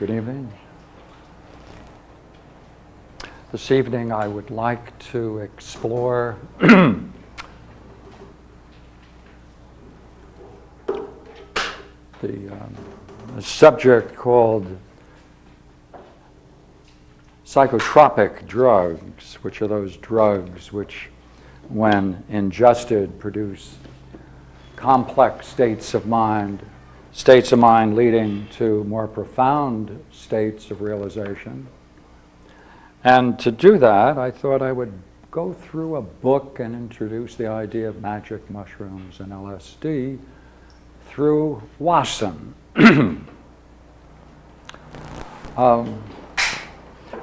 Good evening. This evening I would like to explore a subject called psychotropic drugs, which are those drugs which, when ingested, produce complex states of mind leading to more profound states of realization. And to do that, I thought I would go through a book and introduce the idea of magic mushrooms and LSD through Wasson.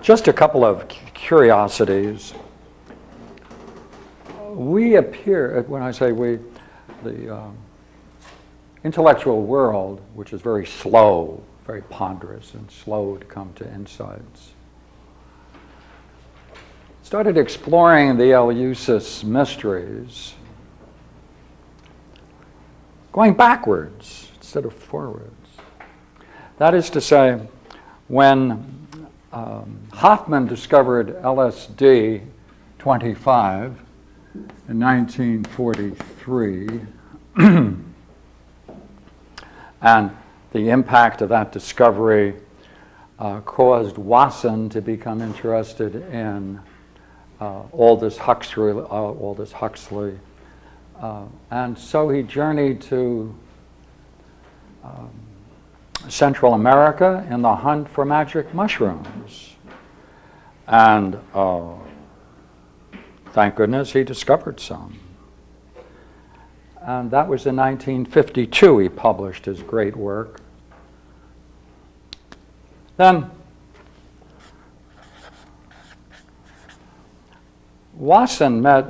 Just a couple of curiosities. We appear, when I say we, the intellectual world, which is very slow, very ponderous and slow to come to insights, started exploring the Eleusis mysteries, going backwards instead of forwards. That is to say, when Hoffman discovered LSD 25 in 1943, and the impact of that discovery caused Wasson to become interested in Aldous Huxley, and so he journeyed to Central America in the hunt for magic mushrooms. And thank goodness he discovered some. And that was in 1952 he published his great work. Then Wasson met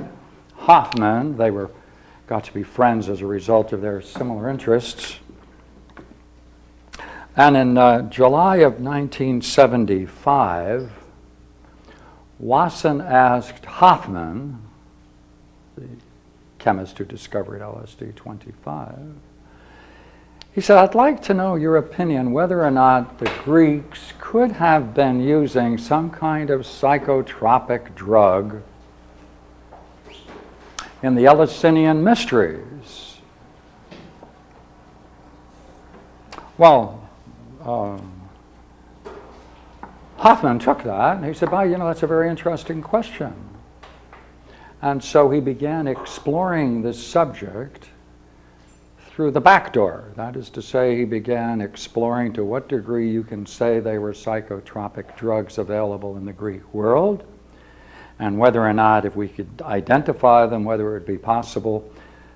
Hoffman. They got to be friends as a result of their similar interests. And in July of 1975, Wasson asked Hoffman, the chemist who discovered LSD-25, he said, "I'd like to know your opinion whether or not the Greeks could have been using some kind of psychotropic drug in the Eleusinian mysteries." Well, Hoffman took that and he said, "Well, that's a very interesting question." And so he began exploring this subject through the back door. That is to say, he began exploring to what degree you can say they were psychotropic drugs available in the Greek world, and whether or not, if we could identify them, whether it would be possible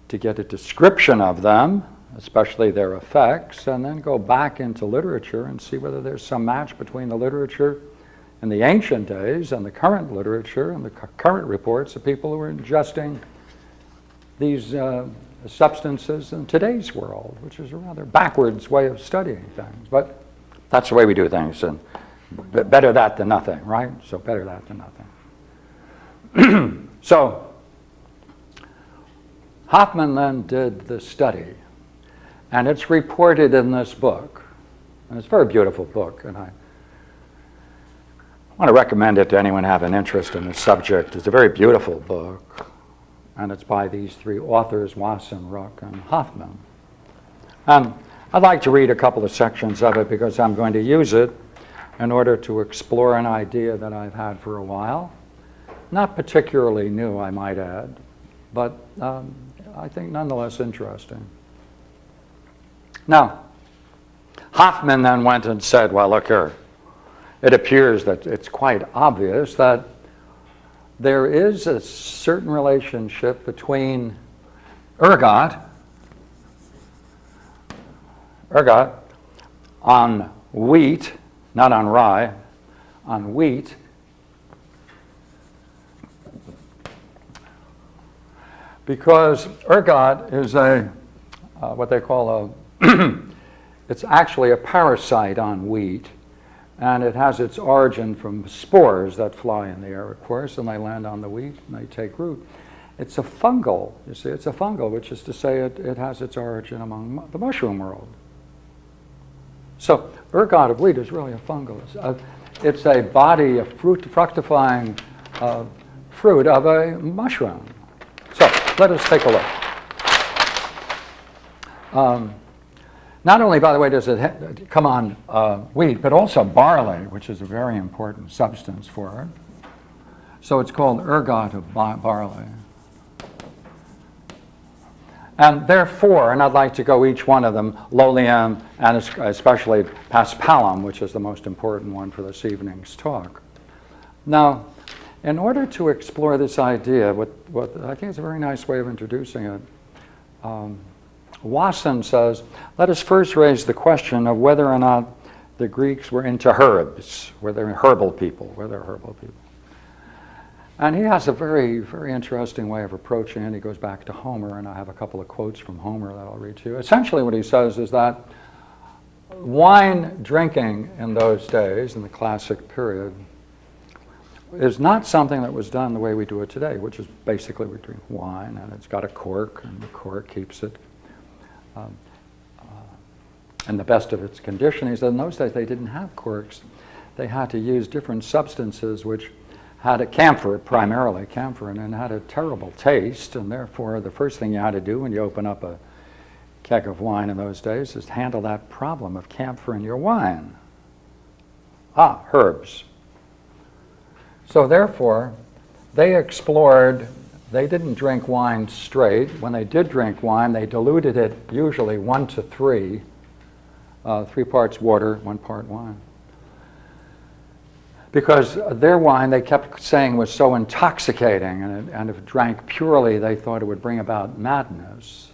to get a description of them, especially their effects, and then go back into literature and see whether there's some match between the literature in the ancient days and the current literature and the current reports of people who are ingesting these substances in today's world, which is a rather backwards way of studying things. But that's the way we do things, and better that than nothing, right? So better that than nothing. So Hoffman then did the study, and it's reported in this book, and it's a very beautiful book, and I want to recommend it to anyone who have an interest in the subject. It's a very beautiful book, and it's by these three authors, Wasson, Rook, and Hoffman. And I'd like to read a couple of sections of it because I'm going to use it in order to explore an idea that I've had for a while. Not particularly new, I might add, but I think nonetheless interesting. Now, Hoffman then went and said, well, look here, it appears that it's quite obvious that there is a certain relationship between ergot on wheat, not on rye, on wheat, because ergot is what they call it's actually a parasite on wheat, and it has its origin from spores that fly in the air, of course, and they land on the wheat and they take root. It's a fungal, you see, it's a fungal, which is to say it has its origin among the mushroom world. So ergot of wheat is really a fungus. It's a body of fructifying fruit of a mushroom. So let us take a look. Not only, by the way, does it come on wheat, but also barley, which is a very important substance for it. So it's called ergot of barley. And therefore, and I'd like to go each one of them, lolium and especially paspalum, which is the most important one for this evening's talk. Now, in order to explore this idea, what I think is a very nice way of introducing it, Wasson says, let us first raise the question of whether or not the Greeks were into herbs, were they herbal people. And he has a very, very interesting way of approaching it. He goes back to Homer, and I have a couple of quotes from Homer that I'll read to you. Essentially what he says is that wine drinking in those days, in the classic period, is not something that was done the way we do it today, which is basically we drink wine, and it's got a cork, and the cork keeps it in the best of its condition. He said in those days they didn't have corks. They had to use different substances which had a camphor, primarily camphor, and had a terrible taste, and therefore the first thing you had to do when you open up a keg of wine in those days is handle that problem of camphor in your wine. Herbs. So therefore, they explored, they didn't drink wine straight. When they did drink wine, they diluted it usually 1 to 3, 3 parts water, 1 part wine. Because their wine, they kept saying, was so intoxicating, and if drank purely, they thought it would bring about madness.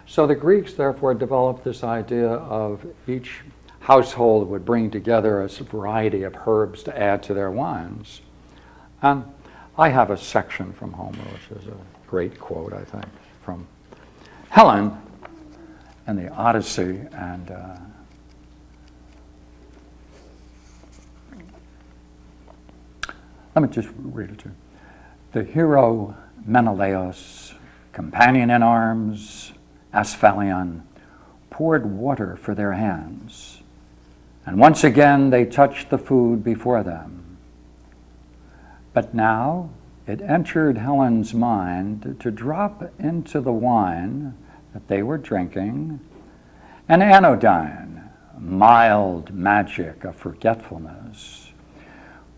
So the Greeks, therefore, developed this idea of each household would bring together a variety of herbs to add to their wines. And I have a section from Homer, which is a great quote, I think, from Helen in the Odyssey, and let me just read it to you. The hero Menelaus, companion in arms, Asphalion, poured water for their hands, and once again they touched the food before them. But now it entered Helen's mind to drop into the wine that they were drinking an anodyne, mild magic of forgetfulness.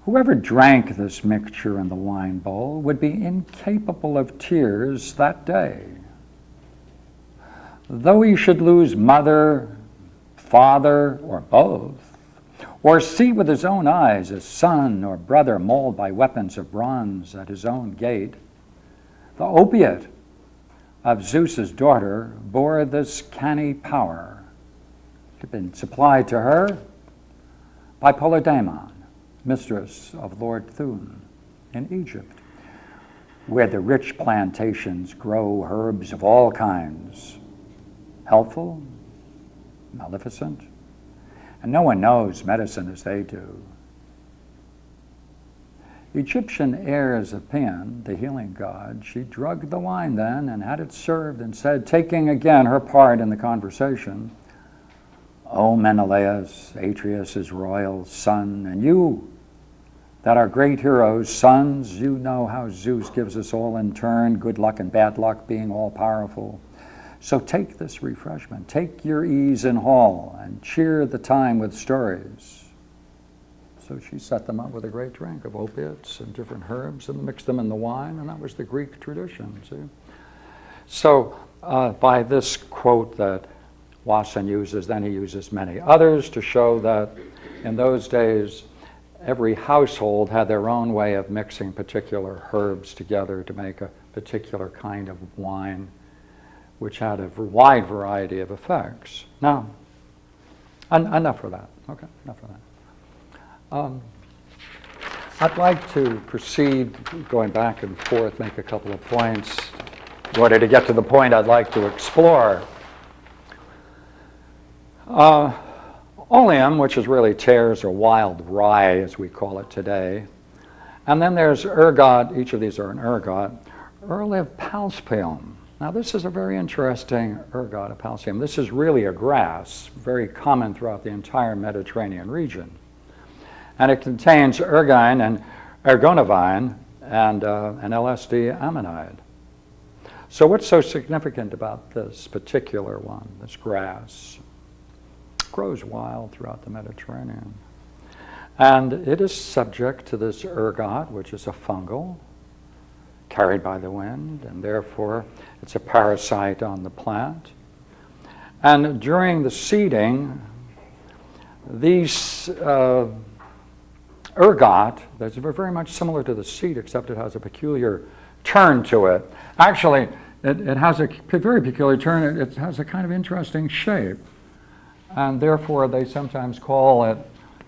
Whoever drank this mixture in the wine bowl would be incapable of tears that day. Though he should lose mother, father, or both, or see with his own eyes a son or brother mauled by weapons of bronze at his own gate, the opiate of Zeus's daughter bore this canny power. It had been supplied to her by Polydamon, mistress of Lord Thun in Egypt, where the rich plantations grow herbs of all kinds, helpful, maleficent, and no one knows medicine as they do. Egyptian heirs of Pan, the healing god, she drugged the wine then and had it served and said, taking again her part in the conversation, O Menelaus, Atreus' royal son, and you that are great heroes, sons, you know how Zeus gives us all in turn, good luck and bad luck being all powerful. So take this refreshment, take your ease in hall, and cheer the time with stories. So she set them up with a great drink of opiates and different herbs and mixed them in the wine, and that was the Greek tradition, see? So by this quote that Wasson uses, then he uses many others to show that in those days, every household had their own way of mixing particular herbs together to make a particular kind of wine, which had a wide variety of effects. Now, enough of that. Okay, enough of that. I'd like to proceed going back and forth, make a couple of points in order to get to the point I'd like to explore. Oleum, which is really tares or wild rye, as we call it today. And then there's ergot, each of these are an ergot. Early of Palspaum. Now this is a very interesting ergot of Palsium. This is really a grass, very common throughout the entire Mediterranean region. And it contains ergine and ergonovine and an LSD ammonide. So what's so significant about this particular one, this grass? It grows wild throughout the Mediterranean. And it is subject to this ergot, which is a fungal, carried by the wind, and therefore it's a parasite on the plant. And during the seeding, these ergot, that's very much similar to the seed, except it has a peculiar turn to it. Actually, it has a very peculiar turn. It has a kind of interesting shape, and therefore they sometimes call it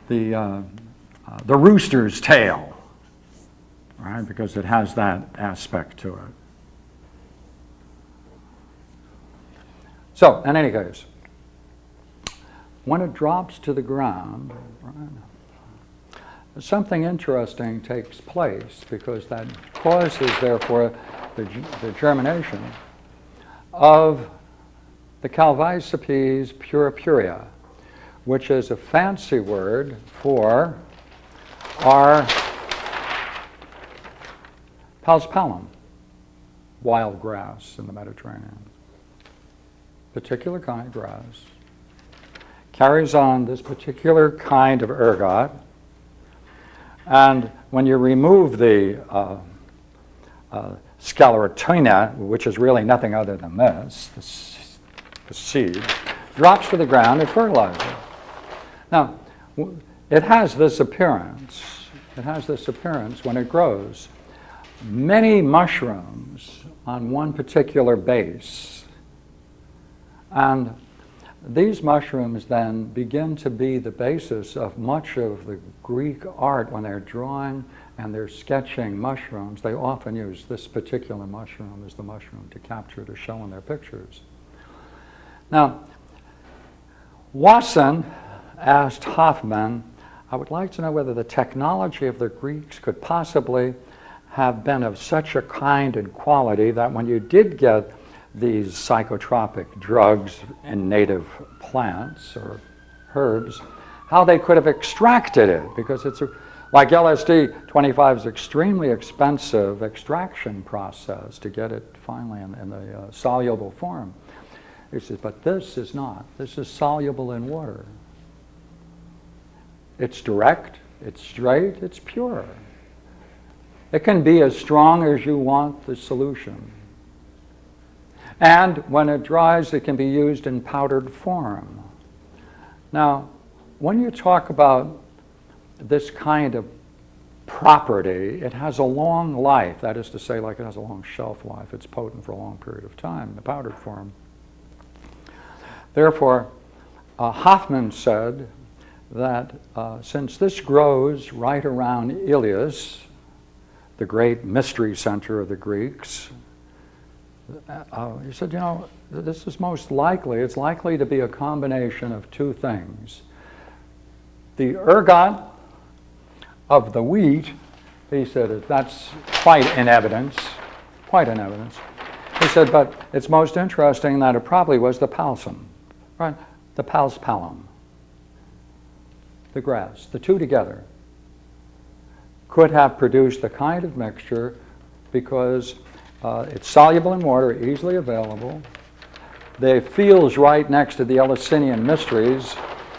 the rooster's tail, right? Because it has that aspect to it. So, in any case, when it drops to the ground, right, something interesting takes place, because that causes, therefore, the germination of the Calvicipes purpurea, which is a fancy word for our paspalum, wild grass in the Mediterranean. Particular kind of grass. Carries on this particular kind of ergot. And when you remove the sclerotina, which is really nothing other than this, the seed, drops to the ground and fertilizes it. Now, it has this appearance. It has this appearance when it grows. Many mushrooms on one particular base. And these mushrooms then begin to be the basis of much of the Greek art. When they're drawing and they're sketching mushrooms, they often use this particular mushroom as the mushroom to show in their pictures. Now, Wasson asked Hoffman, I would like to know whether the technology of the Greeks could possibly have been of such a kind and quality that when you did get these psychotropic drugs in native plants or herbs, how they could have extracted it, because it's like LSD, 25 is extremely expensive extraction process to get it finally in the soluble form. He says, but this is not. This is soluble in water. It's direct, it's straight, it's pure. It can be as strong as you want the solution. And when it dries, it can be used in powdered form. Now, when you talk about this kind of property, it has a long life. That is to say, like it has a long shelf life. It's potent for a long period of time in the powdered form. Therefore, Hoffman said that since this grows right around Ilias, the great mystery center of the Greeks, he said, you know, this is most likely, it's likely to be a combination of two things. The ergot of the wheat, he said, that's quite in evidence. He said, but it's most interesting that it probably was the palsum, right? The paspalum, the grass, the two together could have produced the kind of mixture because it's soluble in water, easily available. The fields right next to the Eleusinian Mysteries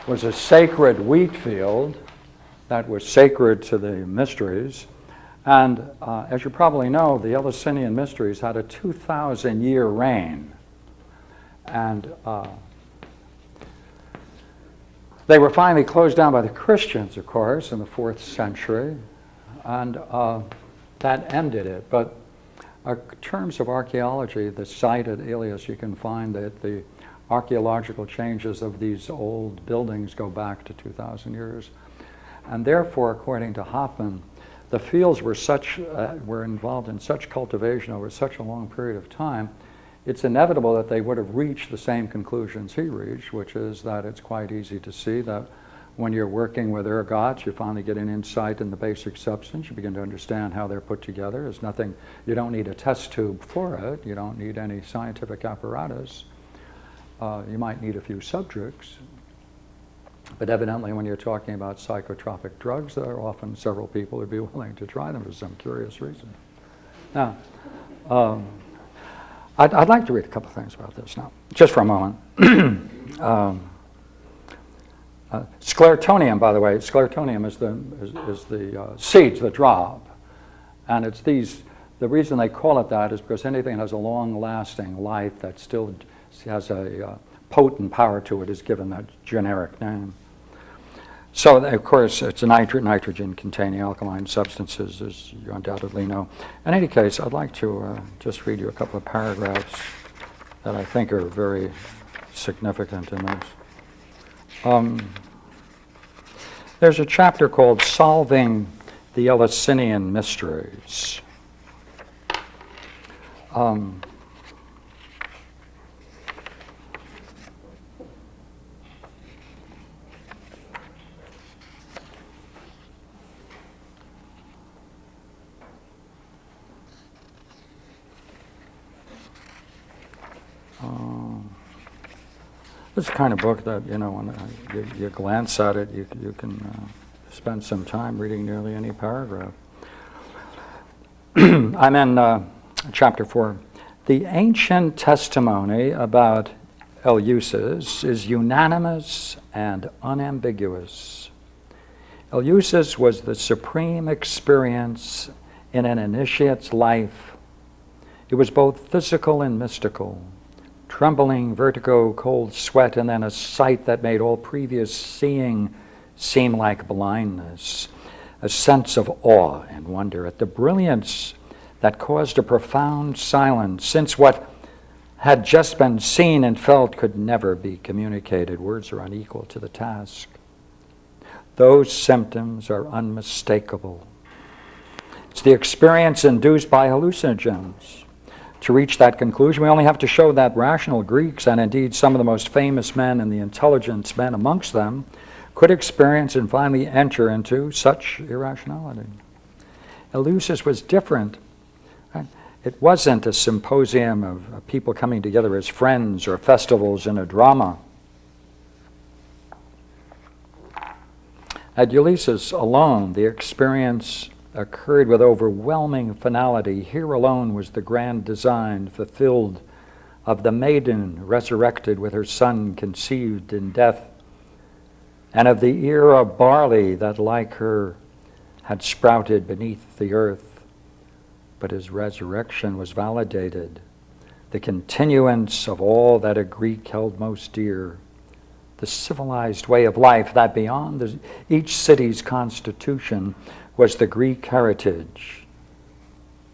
was a sacred wheat field that was sacred to the Mysteries. And as you probably know, the Eleusinian Mysteries had a 2,000-year reign. And they were finally closed down by the Christians, of course, in the 4th century. And that ended it. But in terms of archaeology, the site at Ilias, you can find that the archaeological changes of these old buildings go back to 2,000 years. And therefore, according to Hoffman, the fields were involved in such cultivation over such a long period of time, it's inevitable that they would have reached the same conclusions he reached, which is that it's quite easy to see that When you're working with ergots, you finally get an insight in the basic substance. You begin to understand how they're put together. There's nothing, you don't need a test tube for it. You don't need any scientific apparatus. You might need a few subjects. But evidently, when you're talking about psychotropic drugs, there are often several people who'd be willing to try them for some curious reason. Now, I'd like to read a couple of things about this now, just for a moment. Sclerotonium, by the way, sclerotonium is the seeds that drop. And it's these, the reason they call it that is because anything that has a long-lasting life that still has a potent power to it is given that generic name. So, of course, it's a nitrogen-containing alkaline substances, as you undoubtedly know. In any case, I'd like to just read you a couple of paragraphs that I think are very significant in this. There's a chapter called Solving the Eleusinian Mysteries. It's the kind of book that, you know, when you glance at it, you can spend some time reading nearly any paragraph. I'm in chapter 4. The ancient testimony about Eleusis is unanimous and unambiguous. Eleusis was the supreme experience in an initiate's life. It was both physical and mystical. Trembling, vertigo, cold sweat, and then a sight that made all previous seeing seem like blindness. A sense of awe and wonder at the brilliance that caused a profound silence, since what had just been seen and felt could never be communicated. Words are unequal to the task. Those symptoms are unmistakable. It's the experience induced by hallucinogens. To reach that conclusion, we only have to show that rational Greeks, and indeed some of the most famous men and the intelligence men amongst them, could experience and finally enter into such irrationality. Eleusis was different. Right? It wasn't a symposium of people coming together as friends or festivals in a drama. At Eleusis alone, the experience occurred with overwhelming finality. Here alone was the grand design fulfilled of the maiden resurrected with her son conceived in death, and of the ear of barley that like her had sprouted beneath the earth. But his resurrection was validated, the continuance of all that a Greek held most dear, the civilized way of life that beyond each city's constitution was the Greek heritage,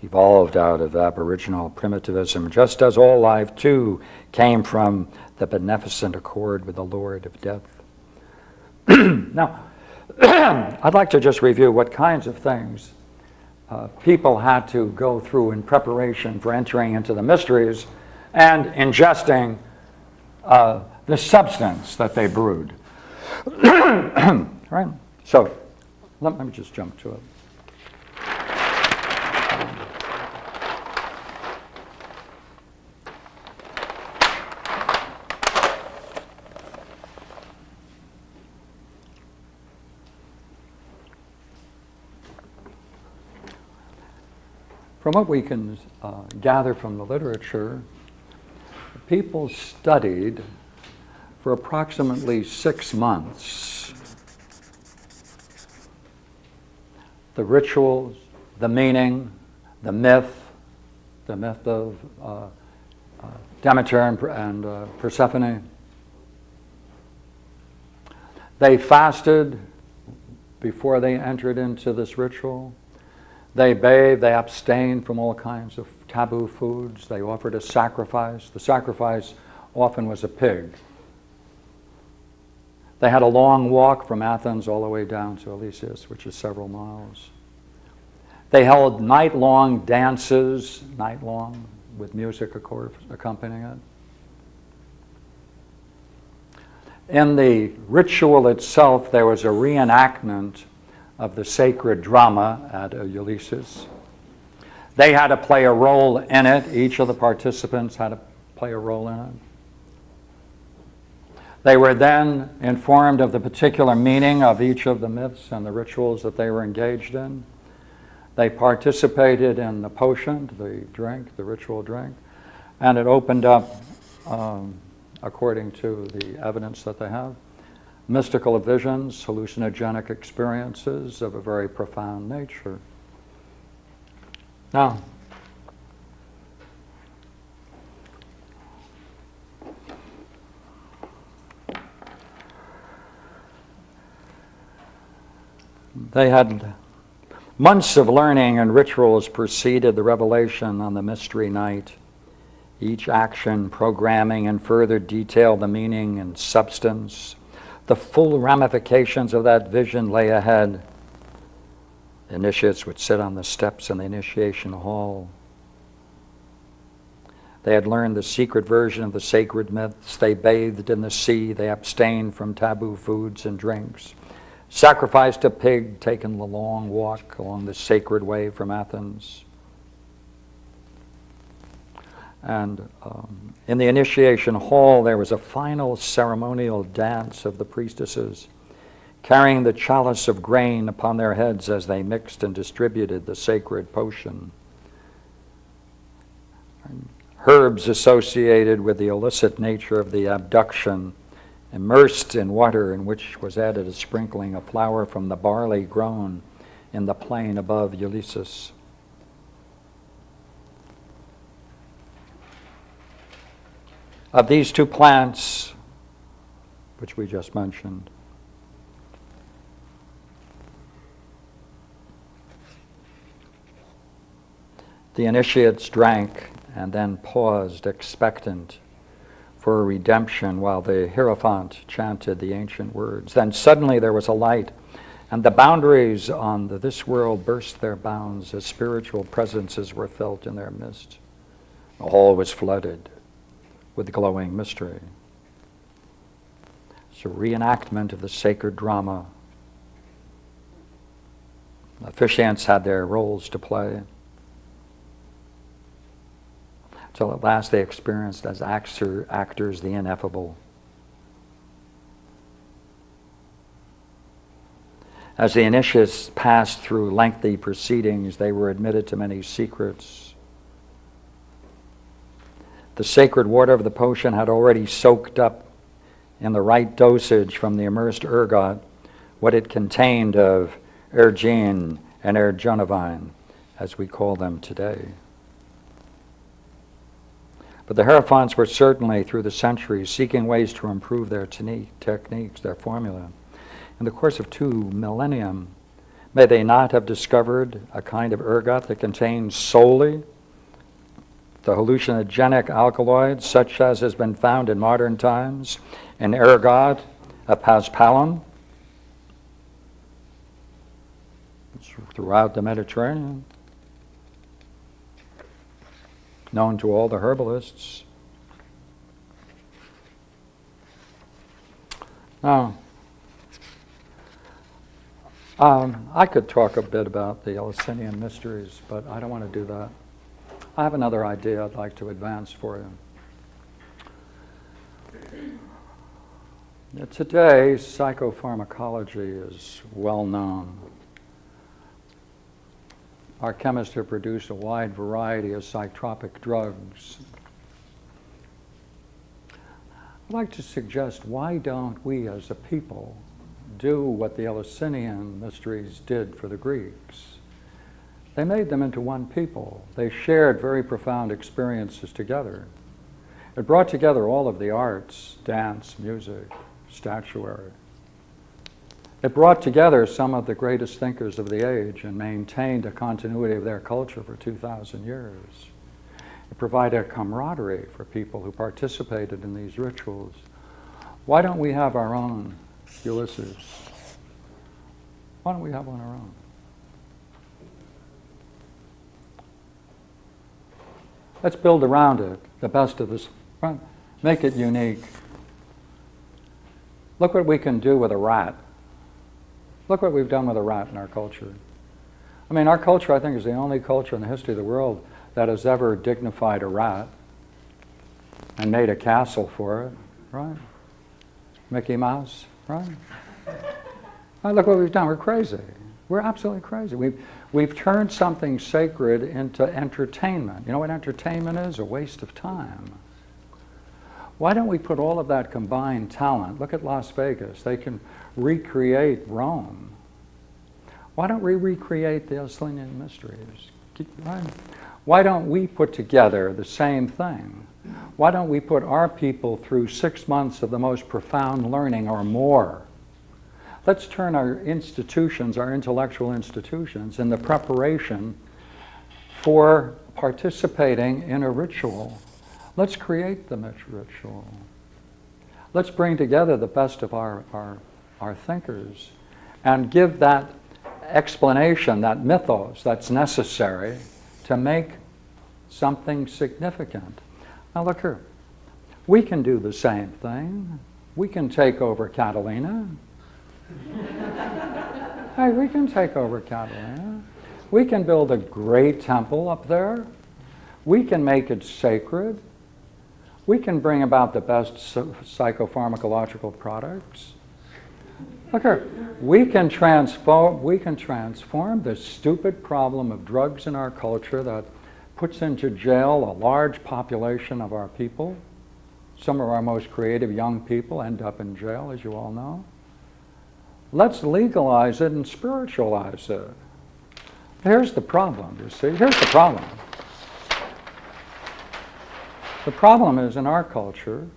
evolved out of aboriginal primitivism, just as all life too came from the beneficent accord with the Lord of Death. Now, I'd like to just review what kinds of things people had to go through in preparation for entering into the mysteries and ingesting the substance that they brewed. Right? So, let me just jump to it. From what we can gather from the literature, people studied for approximately 6 months the rituals, the meaning, the myth of Demeter and Persephone. They fasted before they entered into this ritual. They bathed, they abstained from all kinds of taboo foods. They offered a sacrifice. The sacrifice often was a pig. They had a long walk from Athens all the way down to Eleusis, which is several miles. They held night-long dances, with music, of course, accompanying it. In the ritual itself, there was a reenactment of the sacred drama at Ulysses. They had to play a role in it. Each of the participants had to play a role in it. They were then informed of the particular meaning of each of the myths and the rituals that they were engaged in. They participated in the potion, the drink, the ritual drink, and it opened up, according to the evidence that they have, mystical visions, hallucinogenic experiences of a very profound nature. Now, they had months of learning and rituals preceded the revelation on the mystery night, each action programming in further detail the meaning and substance. The full ramifications of that vision lay ahead. The initiates would sit on the steps in the initiation hall. They had learned the secret version of the sacred myths. They bathed in the sea. They abstained from taboo foods and drinks, sacrificed a pig, taken the long walk along the sacred way from Athens. And in the initiation hall, there was a final ceremonial dance of the priestesses, carrying the chalice of grain upon their heads as they mixed and distributed the sacred potion. Herbs associated with the illicit nature of the abduction, immersed in water in which was added a sprinkling of flour from the barley grown in the plain above Ulysses. Of these two plants, which we just mentioned, the initiates drank and then paused, expectant for a redemption, while the Hierophant chanted the ancient words. Then suddenly there was a light, and the boundaries on this world burst their bounds as spiritual presences were felt in their midst. The hall was flooded with glowing mystery. It's a reenactment of the sacred drama. Officiants had their roles to play, till at last they experienced as actors the ineffable. As the initiates passed through lengthy proceedings, they were admitted to many secrets. The sacred water of the potion had already soaked up in the right dosage from the immersed ergot what it contained of ergine and ergonavine, as we call them today. But the Hierophants were certainly, through the centuries, seeking ways to improve their techniques, their formula. In the course of 2 millennium, may they not have discovered a kind of ergot that contains solely the hallucinogenic alkaloids, such as has been found in modern times in ergot of paspalum throughout the Mediterranean, known to all the herbalists. Now, I could talk a bit about the Eleusinian mysteries, but I don't want to do that. I have another idea I'd like to advance for you. Today, psychopharmacology is well known. Our chemists have produced a wide variety of psychotropic drugs. I'd like to suggest, why don't we as a people do what the Eleusinian mysteries did for the Greeks? They made them into one people. They shared very profound experiences together. It brought together all of the arts, dance, music, statuary. It brought together some of the greatest thinkers of the age and maintained a continuity of their culture for 2,000 years. It provided a camaraderie for people who participated in these rituals. Why don't we have our own Ulysses? Why don't we have one our own? Let's build around it the best of this, make it unique. Look what we can do with a rat. Look what we've done with a rat in our culture. I mean, our culture, I think, is the only culture in the history of the world that has ever dignified a rat and made a castle for it, right? Mickey Mouse, right? Right, look what we've done. We're crazy. We're absolutely crazy. We've turned something sacred into entertainment. You know what entertainment is? A waste of time. Why don't we put all of that combined talent? Look at Las Vegas. They can recreate Rome. Why don't we recreate the Eleusinian mysteries? Right? Why don't we put together the same thing? Why don't we put our people through 6 months of the most profound learning or more? Let's turn our institutions, our intellectual institutions, in the preparation for participating in a ritual. Let's create the ritual. Let's bring together the best of our thinkers and give that explanation, that mythos that's necessary to make something significant. Now look here. We can do the same thing. We can take over Catalina. Hey, we can take over Catalina. We can build a great temple up there. We can make it sacred. We can bring about the best psychopharmacological products. Look here, we can transform the stupid problem of drugs in our culture that puts into jail a large population of our people. Some of our most creative young people end up in jail, as you all know. Let's legalize it and spiritualize it. Here's the problem, you see. Here's the problem. The problem is, in our culture,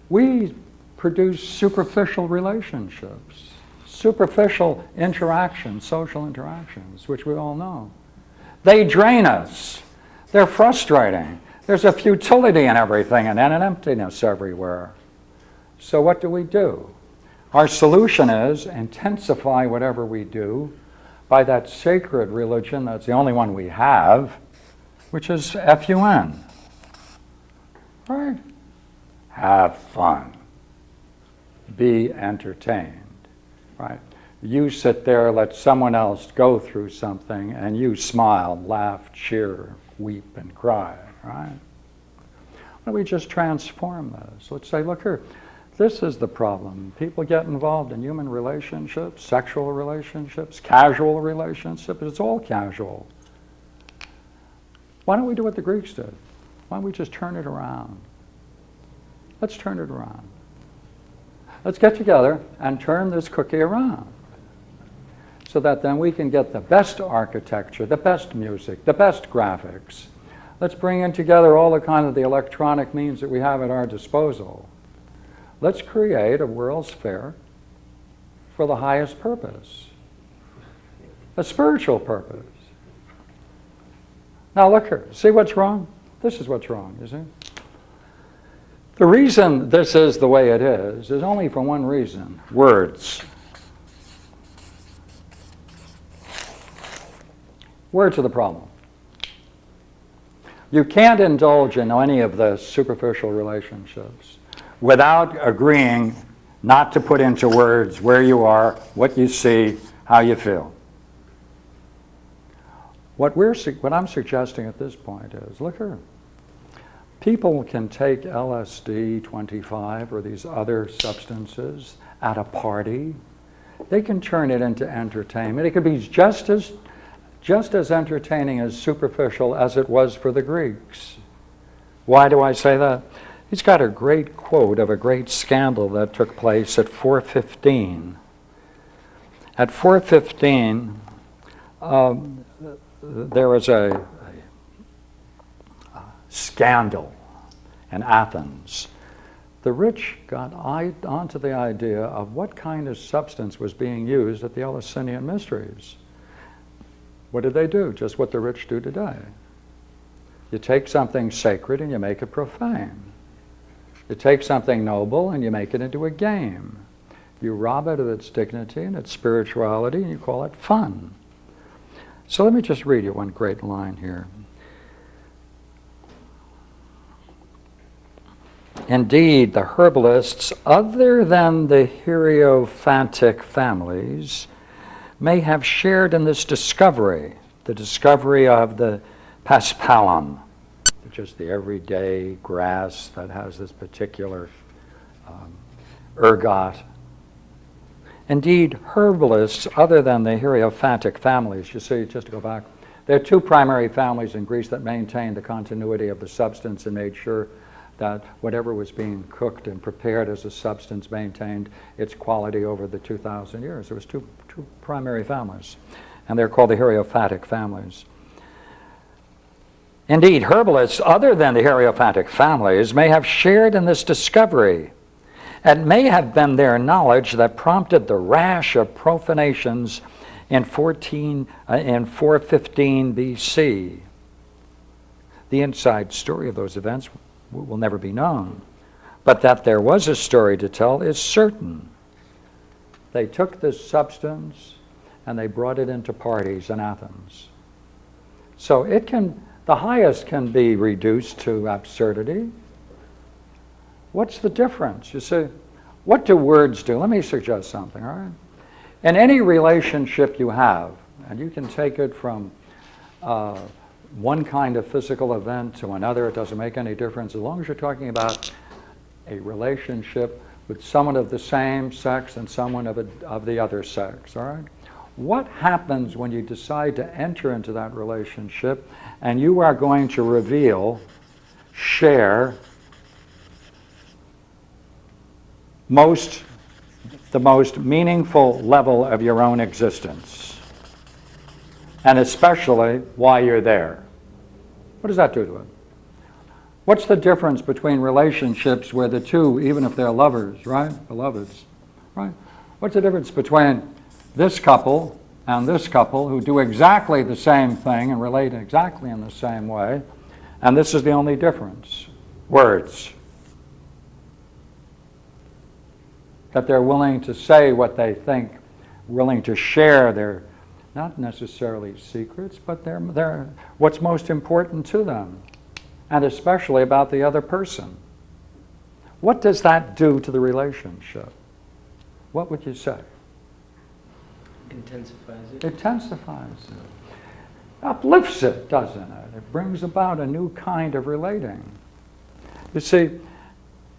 we produce superficial relationships, superficial interactions, social interactions, which we all know. They drain us. They're frustrating. There's a futility in everything and an emptiness everywhere. So what do? Our solution is intensify whatever we do by that sacred religion that's the only one we have, which is FUN. Right? Have fun. Be entertained. Right? You sit there, let someone else go through something, and you smile, laugh, cheer, weep, and cry. Right? Why don't we just transform this? Let's say, look here, this is the problem. People get involved in human relationships, sexual relationships, casual relationships. It's all casual. Why don't we do what the Greeks did? Why don't we just turn it around? Let's turn it around. Let's get together and turn this cookie around so that then we can get the best architecture, the best music, the best graphics. Let's bring in together all the kind of the electronic means that we have at our disposal. Let's create a World's Fair for the highest purpose, a spiritual purpose. Now look here, see what's wrong? This is what's wrong, you see? The reason this is the way it is only for one reason: words. Words are the problem. You can't indulge in any of the superficial relationships without agreeing not to put into words where you are, what you see, how you feel. What I'm suggesting at this point is, look here. People can take LSD 25 or these other substances at a party. They can turn it into entertainment. It could be just as entertaining as superficial as it was for the Greeks. Why do I say that? He's got a great quote of a great scandal that took place at 415. At 415, there was a scandal in Athens. The rich got onto the idea of what kind of substance was being used at the Eleusinian mysteries. What did they do? Just what the rich do today. You take something sacred and you make it profane. You take something noble and you make it into a game. You rob it of its dignity and its spirituality and you call it fun. So let me just read you one great line here. Indeed, the herbalists, other than the hierophantic families, may have shared in this discovery, the discovery of the paspalum, which is the everyday grass that has this particular ergot. Indeed, herbalists, other than the hierophantic families, you see, just to go back, there are two primary families in Greece that maintained the continuity of the substance and made sure that whatever was being cooked and prepared as a substance maintained its quality over the 2,000 years. There was two primary families, and they're called the hierophantic families. Indeed, herbalists other than the hierophantic families may have shared in this discovery. It may have been their knowledge that prompted the rash of profanations in 415 BC. The inside story of those events will never be known, but that there was a story to tell is certain. They took this substance and they brought it into parties in Athens. So the highest can be reduced to absurdity. What's the difference? You see, what do words do? Let me suggest something, all right? In any relationship you have, and you can take it from one kind of physical event to another, it doesn't make any difference, as long as you're talking about a relationship with someone of the same sex and someone of the other sex, all right? What happens when you decide to enter into that relationship and you are going to reveal, share, the most meaningful level of your own existence, and especially why you're there? What does that do to it? What's the difference between relationships where the two, even if they're lovers, right, beloveds, right? What's the difference between this couple and this couple who do exactly the same thing and relate exactly in the same way, and this is the only difference? Words. That they're willing to say what they think, willing to share their, not necessarily secrets, but they're what's most important to them, and especially about the other person. What does that do to the relationship? What would you say? Intensifies it. It intensifies it. Uplifts it, doesn't it? It brings about a new kind of relating. You see,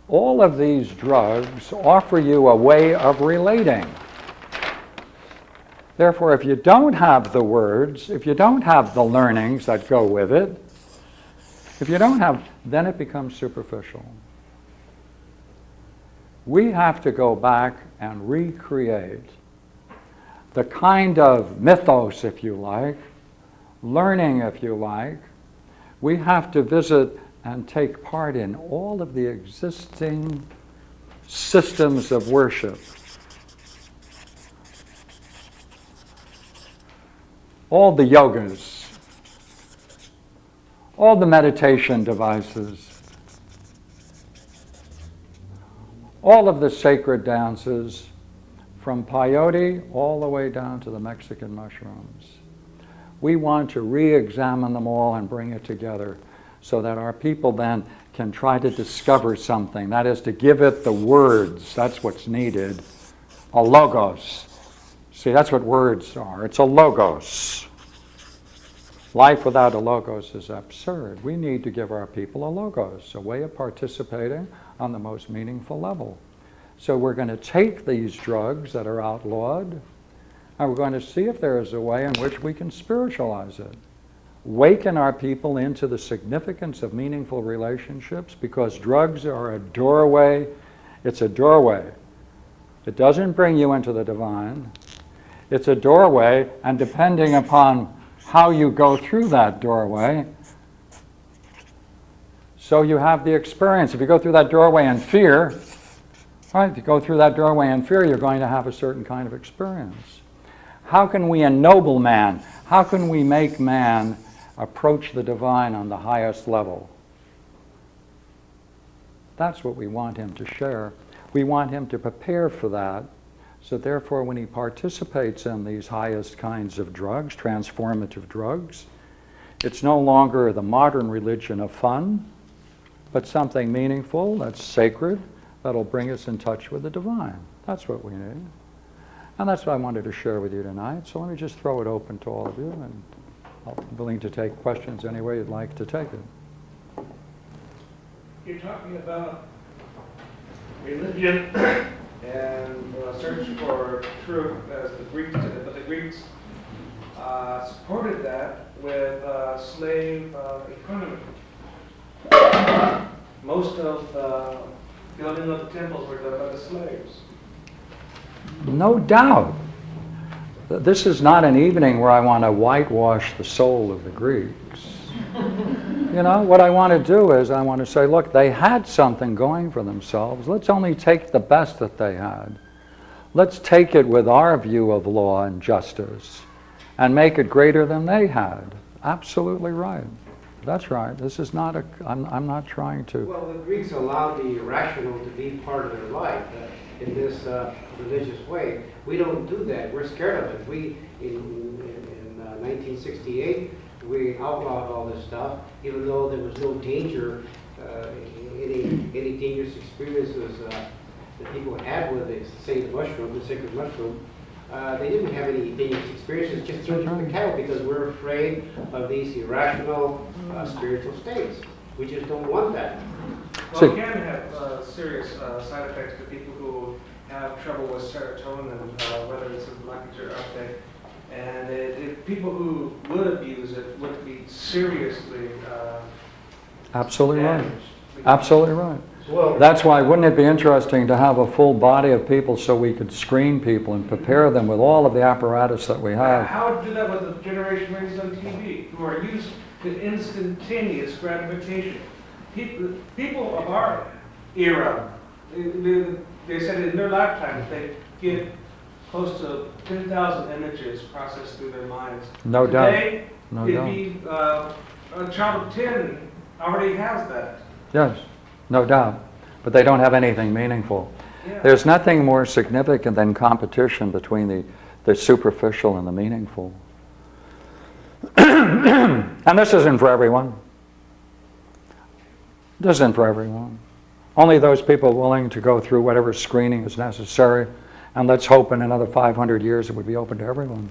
all of these drugs offer you a way of relating. Therefore, if you don't have the words, if you don't have the learnings that go with it, if you don't have, then it becomes superficial. We have to go back and recreate the kind of mythos, if you like, learning, if you like. We have to visit and take part in all of the existing systems of worship. All the yogas, all the meditation devices, all of the sacred dances, from peyote all the way down to the Mexican mushrooms. We want to re-examine them all and bring it together so that our people then can try to discover something. That is, to give it the words. That's what's needed. A logos. See, that's what words are. It's a logos. Life without a logos is absurd. We need to give our people a logos, a way of participating on the most meaningful level. So we're going to take these drugs that are outlawed, and we're going to see if there is a way in which we can spiritualize it. Waken our people into the significance of meaningful relationships, because drugs are a doorway. It's a doorway. It doesn't bring you into the divine. It's a doorway, and depending upon how you go through that doorway, so you have the experience. If you go through that doorway in fear, right, if you go through that doorway in fear, you're going to have a certain kind of experience. How can we ennoble man? How can we make man approach the divine on the highest level? That's what we want him to share. We want him to prepare for that. So therefore, when he participates in these highest kinds of drugs, transformative drugs, it's no longer the modern religion of fun. but something meaningful, that's sacred, that'll bring us in touch with the divine. That's what we need. And that's what I wanted to share with you tonight. So let me just throw it open to all of you, and I'm willing to take questions any way you'd like to take it. You're talking about religion and search for truth as the Greeks did it, but the Greeks supported that with slave economy. Most of the building of the temples were done by the slaves. No doubt. This is not an evening where I want to whitewash the soul of the Greeks. You know, what I want to do is I want to say, look, they had something going for themselves. Let's only take the best that they had. Let's take it with our view of law and justice and make it greater than they had. Absolutely right. That's right. This is not a, I'm not trying to. Well, the Greeks allowed the irrational to be part of their life in this religious way. We don't do that. We're scared of it. We, in 1968, we outlawed all this stuff, even though there was no danger, any dangerous experiences that people had with it, say the mushroom, the sacred mushroom. They didn't have any dangerous experiences, just through the cattle, because we're afraid of these irrational spiritual states. We just don't want that. Well, it can have serious side effects to people who have trouble with serotonin, whether it's a blockage or uptake. And people who would abuse it would be seriously Absolutely right. damaged. Absolutely right. Well, That's why, wouldn't it be interesting to have a full body of people so we could screen people and prepare them with all of the apparatus that we have? How would you do that with the generation raised on TV, who are used to instantaneous gratification? People of our era, they said in their lifetime they get close to 10,000 images processed through their minds. No doubt. Today, No it'd doubt. be a child of 10 already has that. Yes, no doubt. But they don't have anything meaningful. Yeah. There's nothing more significant than competition between the superficial and the meaningful. And this isn't for everyone. This isn't for everyone. Only those people willing to go through whatever screening is necessary, and let's hope in another 500 years it would be open to everyone.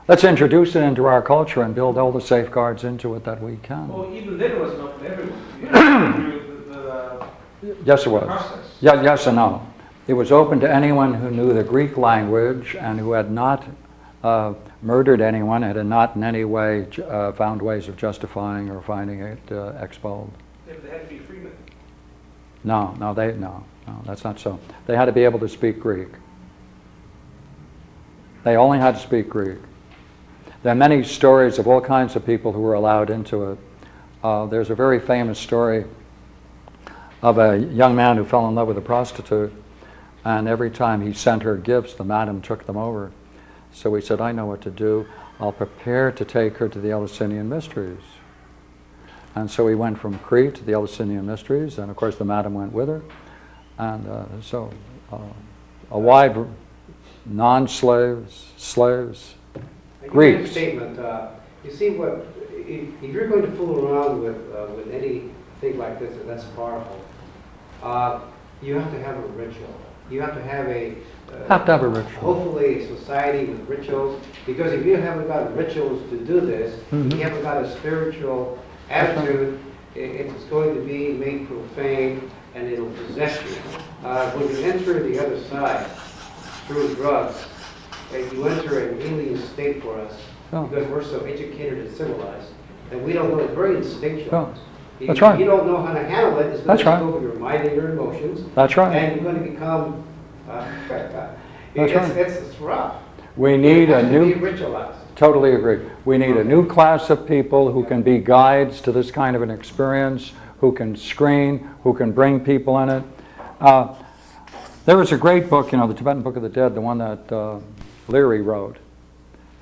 Let's introduce it into our culture and build all the safeguards into it that we can. Well, even then it wasn't open to everyone. You had to do Yes, it was. process. Yeah, yes and no. It was open to anyone who knew the Greek language and who had not murdered anyone, had not in any way found ways of justifying or finding it expelled. If they had to be freemen. No, that's not so. They had to be able to speak Greek. They only had to speak Greek. There are many stories of all kinds of people who were allowed into it. There's a very famous story of a young man who fell in love with a prostitute, and every time he sent her gifts, the madam took them over. So he said, I know what to do. I'll prepare to take her to the Eleusinian Mysteries. And so he went from Crete to the Eleusinian Mysteries, and of course the madam went with her. And a wide non-slaves, slaves, Greeks. Statement. You see, what if you're going to fool around with anything like this, and that's powerful, you have to have a ritual. You have to have a ritual. Hopefully, a society with rituals. Because if you haven't got rituals to do this, you haven't got a spiritual attitude, it's going to be made profane, and it'll possess you. When you enter the other side through drugs, you enter an alien state for us, because we're so educated and civilized, and we don't know, it's very instinctual. That's right. You don't know how to handle it. It's going That's to right. take over your mind and your emotions. That's right. And you're going to become. It's rough. We need a It has to new. be ritualized. Totally agree. We need a new class of people who can be guides to this kind of an experience, who can screen, who can bring people in it. There was a great book, the Tibetan Book of the Dead, the one that Leary wrote.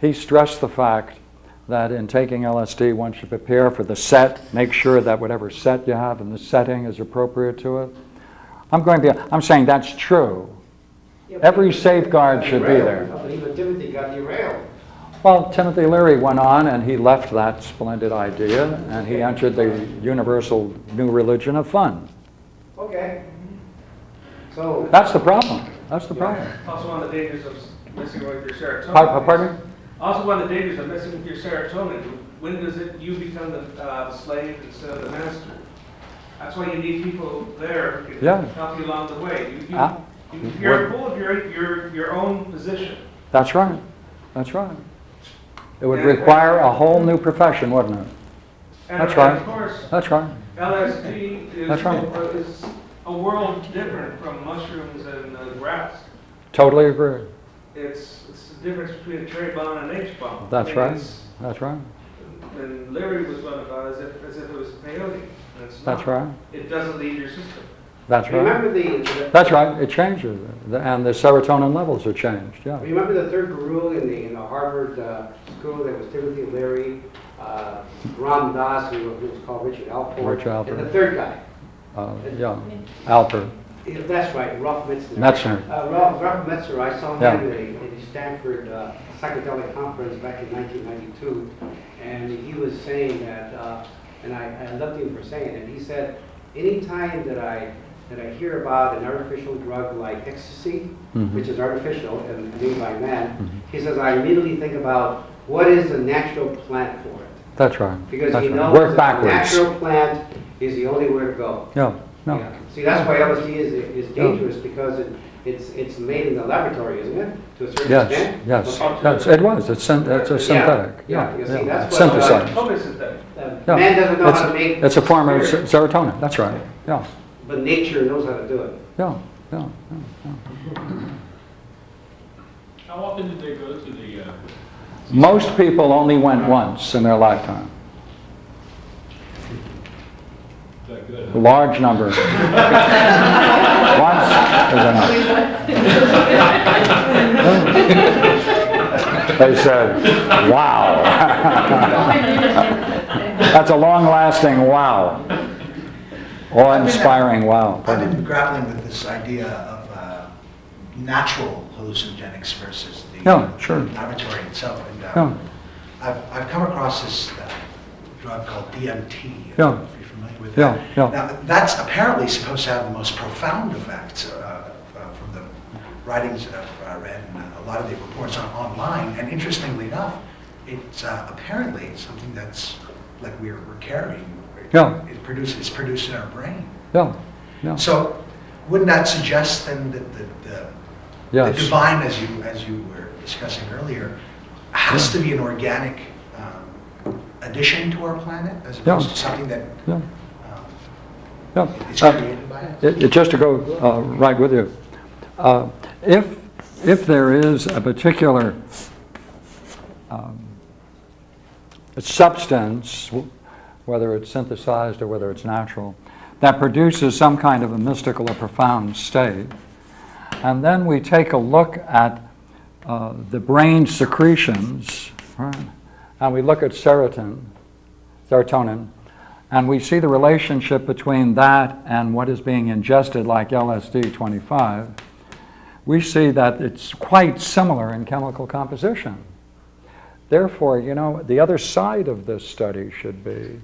He stressed the fact that in taking LSD, one should prepare for the set, make sure that whatever set you have in the setting is appropriate to it. I'm saying that's true. Yeah, but Every even safeguard Timothy should got be derailed. there. But even Timothy got derailed. Well, Timothy Leary went on and he left that splendid idea and he entered the universal new religion of fun. Okay. So. That's the problem. That's the problem. Also one of the dangers of messing with your serotonin. Pardon me? Also one of the dangers of messing with your serotonin. When does you become the slave instead of the master? That's why you need people there who can help you along the way. You're full of your own position. That's right. That's right. It would require a whole new profession, wouldn't it? And That's right. Of course, That's right. LSD That's right. is a world different from mushrooms and grass. Totally agree. It's the difference between a cherry bomb and an H bomb. That's right. That's right. And Larry was one about as if it was peyote. And it's That's not. right. It doesn't leave your system. That's right. Remember That's right. It changes, and the serotonin levels are changed. Yeah. Remember the third guru in the Harvard school? That was Timothy Leary, Ram Dass, who was called Richard Alpert, Richard Alpert. and the third guy. Yeah. Alpert. Yeah, that's right, Ralph Metzner. Metzner. Ralph Metzner. I saw him Yeah. at the Stanford psychedelic conference back in 1992, and he was saying that, and I loved him for saying it. He said, anytime that I hear about an artificial drug like ecstasy, which is artificial and made by man, he says, I immediately think about what is the natural plant for it. That's right. Because That's he right. knows Work that backwards. the natural plant is the only way to go. Yeah. No. Yeah. See, that's why LSD is dangerous, because it's made in the laboratory, isn't it? To a certain extent? Yes. It was. It's a synthetic. Yeah. You see, that's Synthesized. Totally synthetic. Yeah. Man doesn't know how to make. It's a form of serotonin. That's right. Yeah. But nature knows how to do it. Yeah. Yeah. How often did they go to the? Most people only went once in their lifetime. That good? A large number. Once is enough. They said, wow. That's a long-lasting wow. Awe-inspiring wow. I've been grappling with this idea of natural hallucinogenics versus the laboratory itself. And I've come across this drug called DMT. If you're familiar with that. Now, that's apparently supposed to have the most profound effects from the writings that I've read and a lot of the reports online. And interestingly enough, it's apparently something that's like we're carrying. It's produced in our brain. So wouldn't that suggest then that the divine, as you were discussing earlier, has to be an organic addition to our planet, as opposed to something that is created by us? Just to go right with you, if there is a particular substance, whether it's synthesized or whether it's natural, that produces some kind of a mystical or profound state, and then we take a look at the brain secretions, right? And we look at serotonin, and we see the relationship between that and what is being ingested, like LSD 25, we see that it's quite similar in chemical composition. Therefore, the other side of this study should be,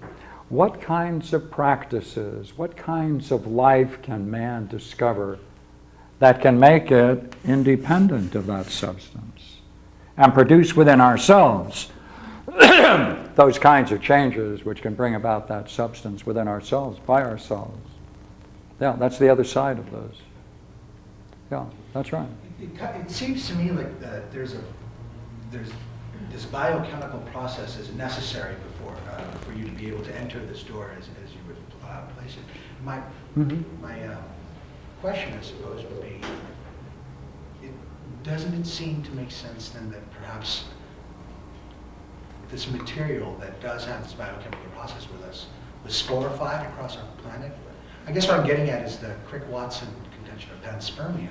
what kinds of practices, what kinds of life can man discover that can make it independent of that substance and produce within ourselves those kinds of changes which can bring about that substance within ourselves, by ourselves. Yeah, that's the other side of this. Yeah, that's right. It seems to me like there's this biochemical process is necessary for you to be able to enter this door, as you would place it. My question, I suppose, would be: doesn't it seem to make sense then that perhaps this material that does have this biochemical process with us was sporified across our planet? I guess what I'm getting at is the Crick-Watson contention of panspermia,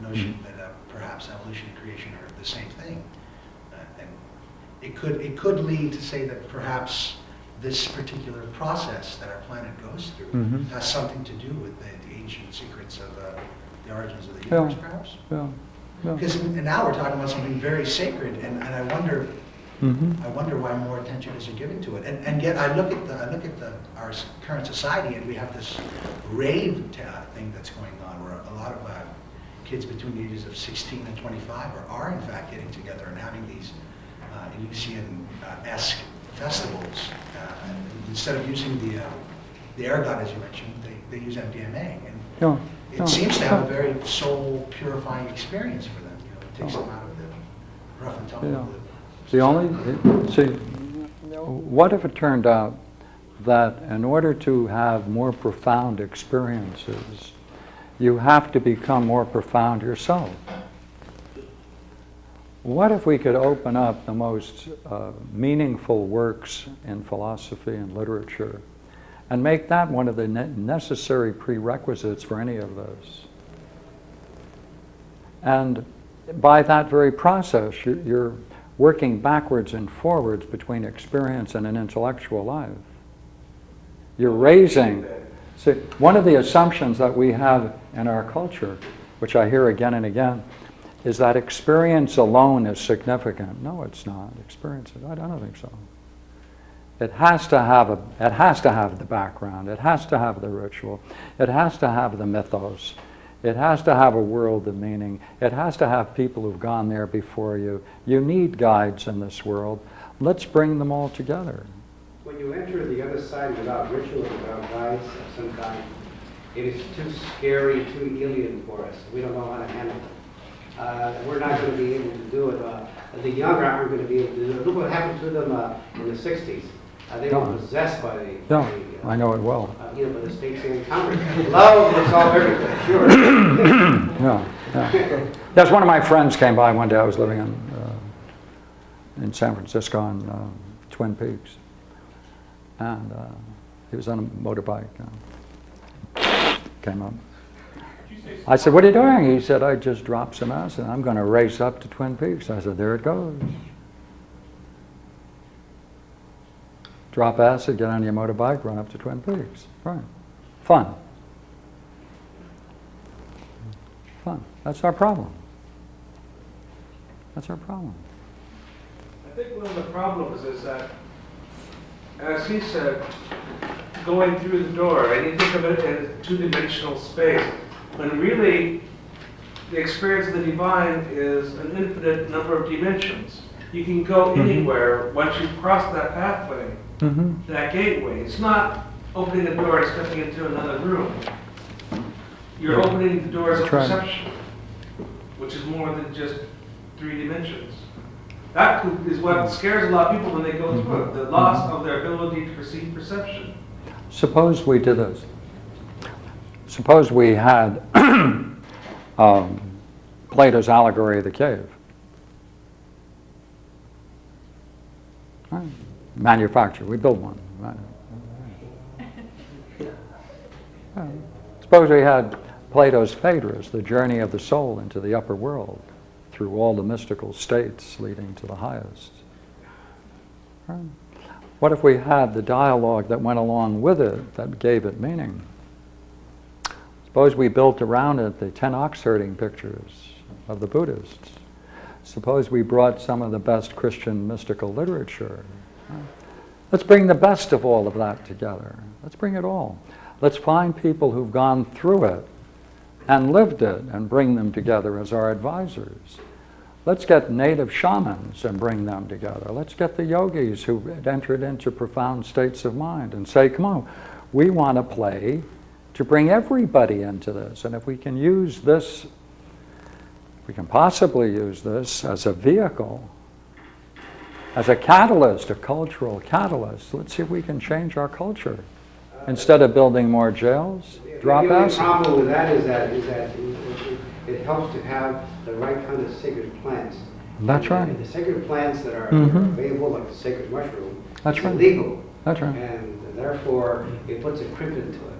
the notion that perhaps evolution and creation are the same thing. And it could lead to say that perhaps this particular process that our planet goes through has something to do with the ancient secrets of the origins of the universe, perhaps? Yeah. Because now we're talking about something very sacred, and I wonder, I wonder why more attention isn't given to it. And yet I look at our current society, and we have this rave thing that's going on, where a lot of kids between the ages of 16 and 25 are in fact getting together and having these Elysian-esque festivals. Instead of using the ergot, as you mentioned, they use MDMA, and it seems to have a very soul purifying experience for them. You know, it takes them out of the rough and tumble of what if it turned out that in order to have more profound experiences, you have to become more profound yourself? What if we could open up the most meaningful works in philosophy and literature and make that one of the necessary prerequisites for any of this? And by that very process, you're working backwards and forwards between experience and an intellectual life. You're raising. See, one of the assumptions that we have in our culture, which I hear again and again, is that experience alone is significant. No, it's not. Experience, I don't think so. It has to have the background. It has to have the ritual. It has to have the mythos. It has to have a world of meaning. It has to have people who've gone there before you. You need guides in this world. Let's bring them all together. When you enter the other side without ritual, without guides of some kind, it is too scary, too alien for us. We don't know how to handle it. We're not going to be able to do it. The younger aren't going to be able to do it. Look what happened to them in the 60s. They were possessed by the... I know it well. By the states and Congress. Love will solve everything, sure. Yes, one of my friends came by one day. I was living in San Francisco on Twin Peaks. And he was on a motorbike. Came up. I said, "What are you doing?" He said, "I just dropped some acid. I'm going to race up to Twin Peaks." I said, "There it goes. Drop acid, get on your motorbike, run up to Twin Peaks. Right. Fun. Fun. That's our problem. That's our problem." I think one of the problems is that, as he said, going through the door, and you think of it as a two-dimensional space, when really the experience of the divine is an infinite number of dimensions. You can go anywhere once you cross that pathway, that gateway. It's not opening the door and stepping into another room. You're opening the doors of perception, which is more than just 3 dimensions. That is what scares a lot of people when they go through it, the loss of their ability to perceive perception. Suppose we did this. Suppose we had Plato's allegory of the cave. Right. Manufacture, we build one. Suppose we had Plato's Phaedrus, the journey of the soul into the upper world, through all the mystical states leading to the highest. Right. What if we had the dialogue that went along with it, that gave it meaning? Suppose we built around it the 10 ox herding pictures of the Buddhists. Suppose we brought some of the best Christian mystical literature. Right. Let's bring the best of all of that together. Let's bring it all. Let's find people who've gone through it and lived it and bring them together as our advisors. Let's get native shamans and bring them together. Let's get the yogis who entered into profound states of mind and say, come on, we want to play to bring everybody into this. And if we can use this, we can possibly use this as a vehicle, as a catalyst, a cultural catalyst. Let's see if we can change our culture. Instead of building more jails, drop acid. The problem with that is that it helps to have the right kind of sacred plants. That's right. And the sacred plants that are available, like the sacred mushroom, That's right. illegal. That's right. And therefore, it puts a crimp into it.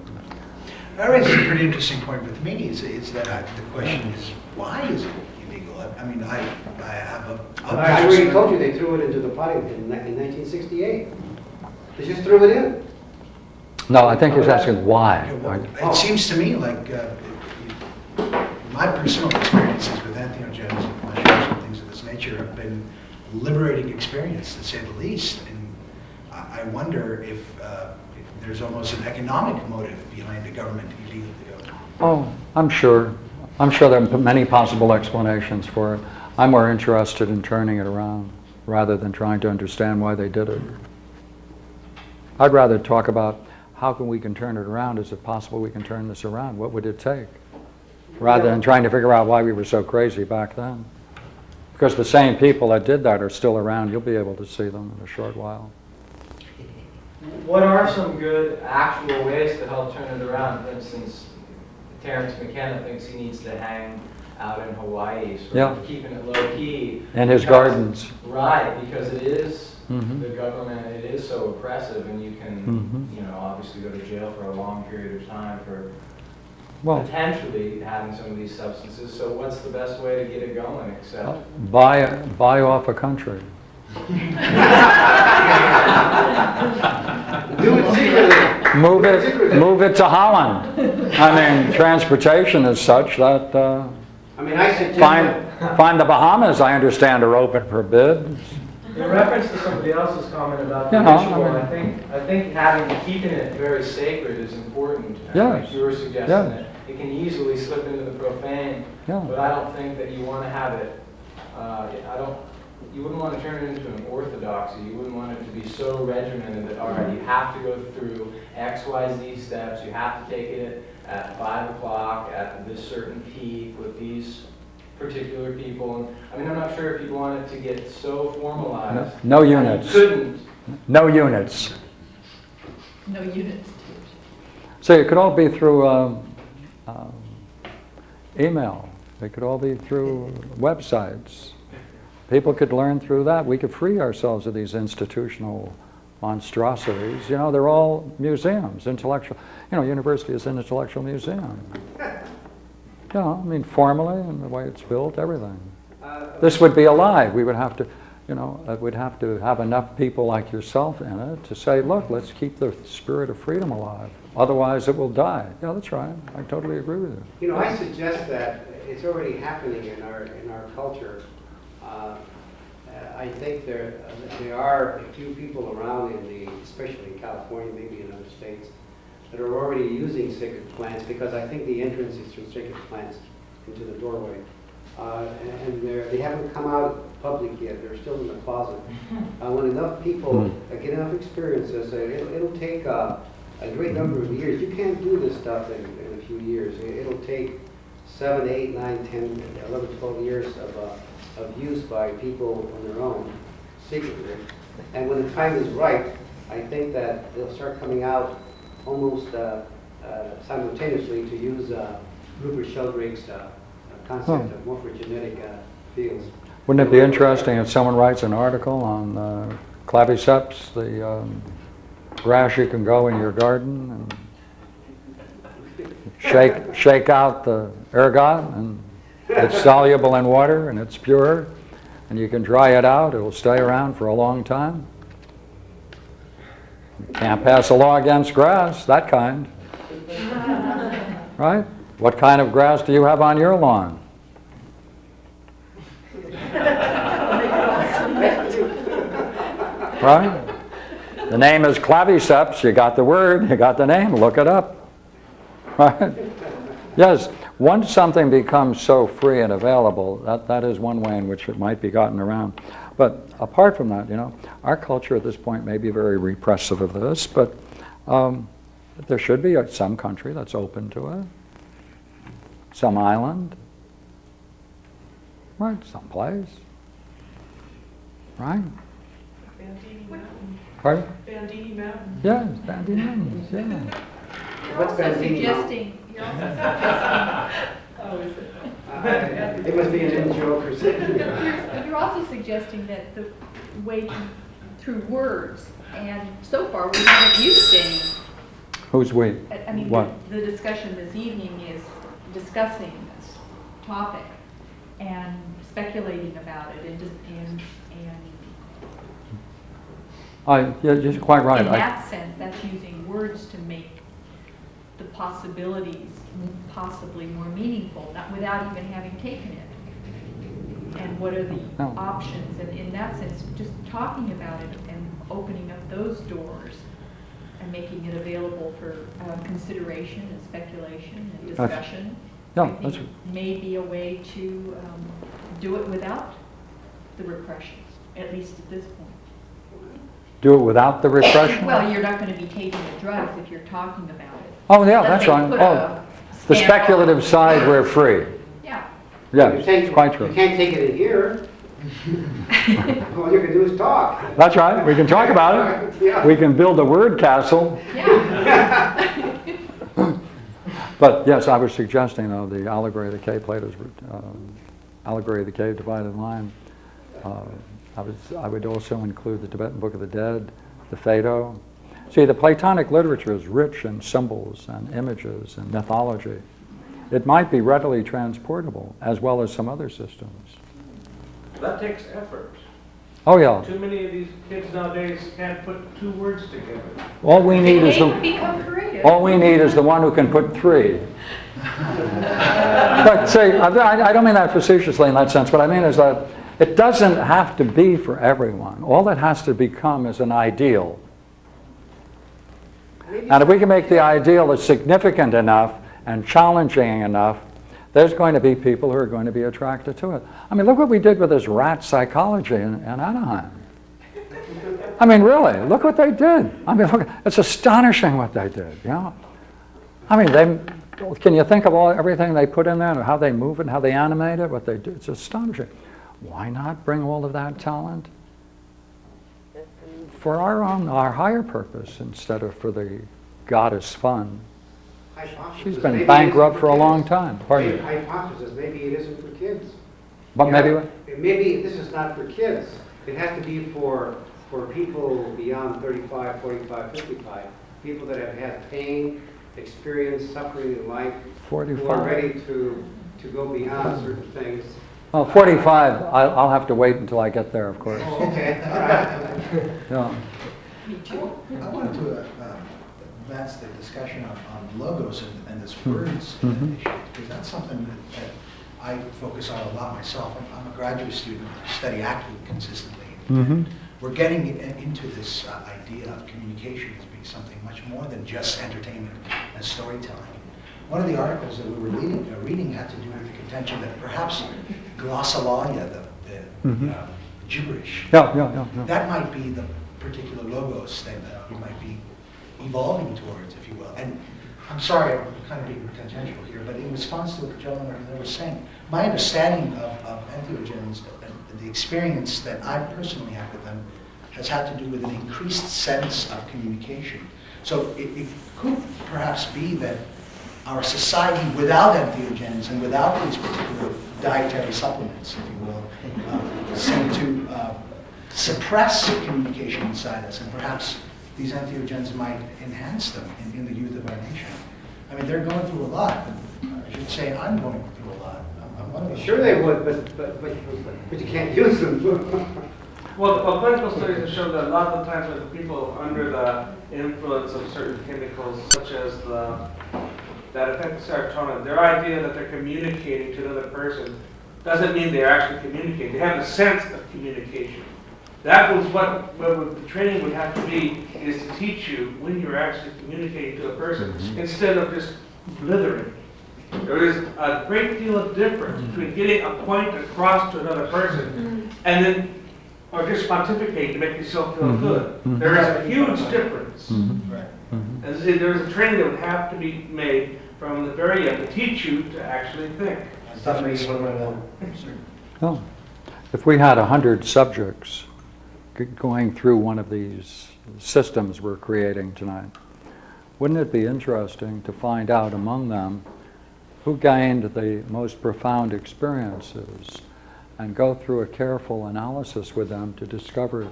That raises a pretty interesting point with me, is that the question is, why is it illegal? I mean, I have a... I already told you they threw it into the pot in 1968. They just threw it in. No, I think he's asking why. It seems to me like my personal experiences with entheogenic liberating experience, to say the least. And I wonder if there's almost an economic motive behind the government illegally owned. Oh, I'm sure. I'm sure there are many possible explanations for it. I'm more interested in turning it around rather than trying to understand why they did it. I'd rather talk about how we can turn it around. Is it possible we can turn this around? What would it take? Rather than trying to figure out why we were so crazy back then. Because the same people that did that are still around. You'll be able to see them in a short while. What are some good actual ways to help turn it around? For instance, Terrence McKenna thinks he needs to hang out in Hawaii, keeping it low key. In his gardens. Right, because it is the government, it is so oppressive, and you can, you know, obviously go to jail for a long period of time for potentially having some of these substances. So what's the best way to get it going except buy off a country. Do it secretly. Move it to Holland. I mean, transportation is such that I mean, I suggest find the Bahamas, I understand, are open for bids. in reference to somebody else's comment about the You know, ritual, I mean- I think keeping it very sacred is important. Yes. Like you were suggesting Yes. that it can easily slip into the profane, Yeah. but I don't think that you want to have it. You wouldn't want to turn it into an orthodoxy. You wouldn't want it to be so regimented that, all right, you have to go through X, Y, Z steps. You have to take it at 5 o'clock at this certain peak with these particular people. And, I mean, I'm not sure if you'd want it to get so formalized. No units. You couldn't. No units. No units. So it could all be through email. It could all be through websites. People could learn through that. We could free ourselves of these institutional monstrosities. You know, they're all museums, intellectual. You know, university is an intellectual museum. Yeah, I mean, formally and the way it's built, everything. This would be alive. We would have to, you know, we'd have to have enough people like yourself in it to say, look, let's keep the spirit of freedom alive. Otherwise, it will die. Yeah, that's right. I totally agree with you. You know, I suggest that it's already happening in our culture. I think there are a few people around especially in California, maybe in other states, that are already using sacred plants, because I think the entrance is through sacred plants into the doorway. And they haven't come out public yet. They're still in the closet. When enough people get enough experiences, it'll take a great number of years. You can't do this stuff in a few years. It'll take 7, 8, 9, 10, 11, 12 years of use by people on their own, secretly. And when the time is right, I think that they'll start coming out almost simultaneously to use Rupert Sheldrake's concept of morphogenetic fields. Wouldn't it be interesting if someone writes an article on claviceps, the grass you can go in your garden, and shake out the ergot, and it's soluble in water and it's pure, and you can dry it out. It'll stay around for a long time. You can't pass a law against grass, that kind. Right? What kind of grass do you have on your lawn? Right? The name is claviceps. You got the word, you got the name, look it up. Right? Yes, once something becomes so free and available, that is one way in which it might be gotten around. But apart from that, you know, our culture at this point may be very repressive of this, but there should be some country that's open to it. Some island. Right, someplace. Right? Bandini Mountain. Pardon? Bandini Mountain. Yes, Bandini Mountains, yeah. You're What's also Bandini suggesting. You're also suggesting. Oh, is it? It must be an in-joke or something. You're also suggesting that the way through words, and so far we haven't used any. Who's we? I mean, What? the discussion this evening is discussing this topic and speculating about it, and Yeah, you're quite right. in that sense, that's using words to make the possibilities possibly more meaningful, not without even having taken it. and what are the No. options, and in that sense, just talking about it and opening up those doors and making it available for consideration and speculation and discussion, No, I think may be a way to do it without the repressions, at least at this point. Do it without the repression? Well, you're not going to be taking the drugs if you're talking about it. Oh, yeah, Unless that's they right. put Oh, a the stamp on speculative it. side, we're free. Yeah. Yeah, You take- it's quite true. You can't take it in here. All you can do is talk. That's right, we can talk about it. Yeah. We can build a word castle. Yeah. But yes, I was suggesting, though, the allegory of the cave, Plato's allegory of the cave divided line. I would also include the Tibetan Book of the Dead, the Phaedo. See, the Platonic literature is rich in symbols and images and mythology. It might be readily transportable, as well as some other systems. That takes effort. Oh, yeah. Too many of these kids nowadays can't put two words together. All we need is They the become creative. all we need is the one who can put three. But see, I don't mean that facetiously in that sense. What I mean is that it doesn't have to be for everyone. All it has to become is an ideal. And if we can make the ideal as significant enough and challenging enough, there's going to be people who are going to be attracted to it. I mean, look what we did with this rat psychology in Anaheim. I mean, really, look what they did. I mean, look, it's astonishing what they did, you know? I mean, can you think of everything they put in there, and how they move it, how they animate it, what they do? It's astonishing. Why not bring all of that talent for our higher purpose instead of for the goddess fun? She's been Maybe bankrupt it for a isn't long kids. time. Pardon me. Hypothesis, maybe it isn't for kids. But Yeah, maybe what? Maybe this is not for kids. It has to be for people beyond 35, 45, 55. People that have had pain, experience, suffering in life, who are 45. ready to go beyond certain things. Oh, 45. I'll have to wait until I get there, of course. Oh, okay, all right. Yeah. Me too. I wanted to advance the discussion on logos and this words Mhm. issue, because that's something that I focus on a lot myself. I'm a graduate student, I study acting consistently. Mhm. We're getting into this idea of communication as being something much more than just entertainment and storytelling. One of the articles that we were reading had to do with the contention that perhaps glossolalia, the Mhm. gibberish, Yeah. that might be the particular logos that we might be evolving towards, if you will. And I'm sorry, I'm kind of being tangential here, but in response to what the gentleman was saying, my understanding of entheogens and the experience that I personally have with them has had to do with an increased sense of communication. So it could perhaps be that our society without entheogens and without these particular dietary supplements, if you will, seem to suppress communication inside us, and perhaps these entheogens might enhance them in the youth of our nation. I mean, they're going through a lot. I should say I'm going through a lot. I'm one of them. Sure they would, but you can't use them. Well, clinical studies have shown that a lot of the times with people under the influence of certain chemicals, such as that affect serotonin, their idea that they're communicating to another person doesn't mean they're actually communicating. They have a sense of communication. That was what the training would have to be, is to teach you when you're actually communicating to a person, instead of just blithering. There is a great deal of difference between getting a point across to another person and then, or just pontificating to make yourself feel good. There is a huge difference. Right. And see, there's a training that would have to be made from the very young to teach you to actually think. Oh. If we had 100 subjects going through one of these systems we're creating tonight, wouldn't it be interesting to find out among them who gained the most profound experiences and go through a careful analysis with them to discover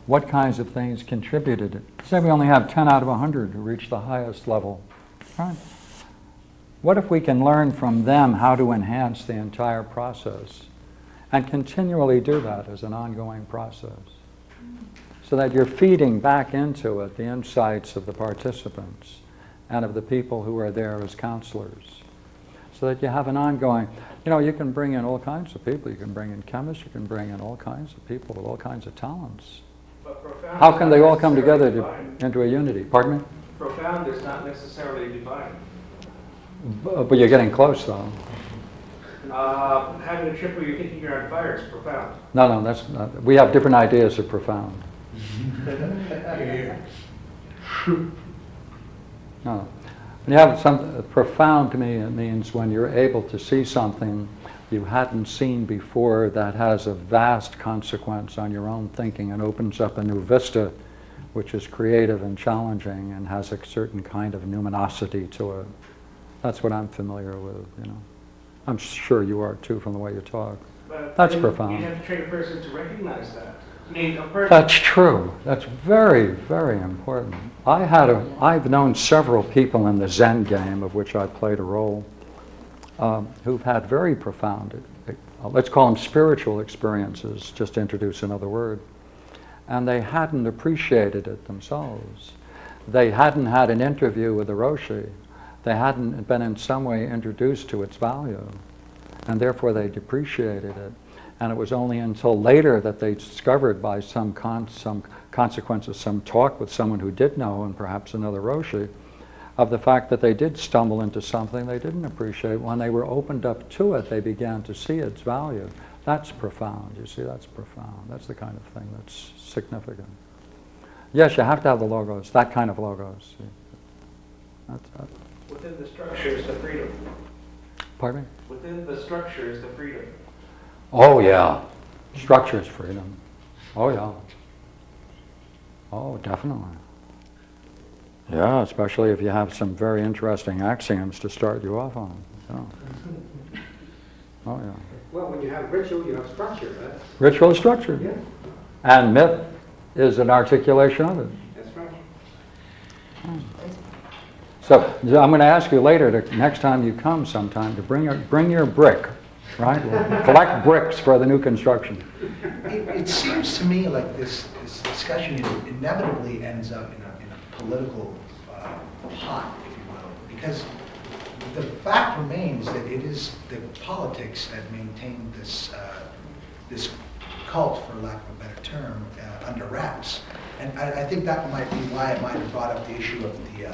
what kinds of things contributed? Say we only have 10 out of 100 who reach the highest level. Right? What if we can learn from them how to enhance the entire process and continually do that as an ongoing process, so that you're feeding back into it the insights of the participants and of the people who are there as counselors, so that you have an ongoing. You know, you can bring in all kinds of people. You can bring in chemists. You can bring in all kinds of people with all kinds of talents. But profound How is can not they all come necessarily together divine. into a unity? Pardon me? Profound is not necessarily divine. But you're getting close, though. Having a trip where you're thinking you're on fire is profound. No, that's not. We have different ideas of profound. No. When you have some profound, to me, it means when you're able to see something you hadn't seen before that has a vast consequence on your own thinking and opens up a new vista, which is creative and challenging and has a certain kind of numinosity to it. That's what I'm familiar with, you know. I'm sure you are too from the way you talk. But That's then profound. You have to train a person to recognize that. I mean, a person. That's true. That's very, very important. I've known several people in the Zen game, of which I played a role, who've had very profound, let's call them spiritual experiences, just to introduce another word, and they hadn't appreciated it themselves. They hadn't had an interview with the Roshi. They hadn't been in some way introduced to its value, and therefore they depreciated it. And it was only until later that they discovered by some consequences, some talk with someone who did know, and perhaps another Roshi, of the fact that they did stumble into something they didn't appreciate. When they were opened up to it, they began to see its value. That's profound, you see, that's profound. That's the kind of thing that's significant. Yes, you have to have the logos, that kind of logos. That's Within the structure is the freedom. Pardon me? Within the structure is the freedom. Oh, yeah. Structure is freedom. Oh, yeah. Oh, definitely. Yeah, especially if you have some very interesting axioms to start you off on. Yeah. Oh, yeah. Well, when you have ritual, you have structure. That's, Ritual is structure. yeah, And myth is an articulation of it. that's right. So I'm going to ask you later, next time you come sometime, to bring your brick, right? We'll collect bricks for the new construction. It seems to me like this discussion inevitably ends up in a political pot, if you will, because the fact remains that it is the politics that maintain this cult, for lack of a better term, under wraps. And I think that might be why I might have brought up the issue of the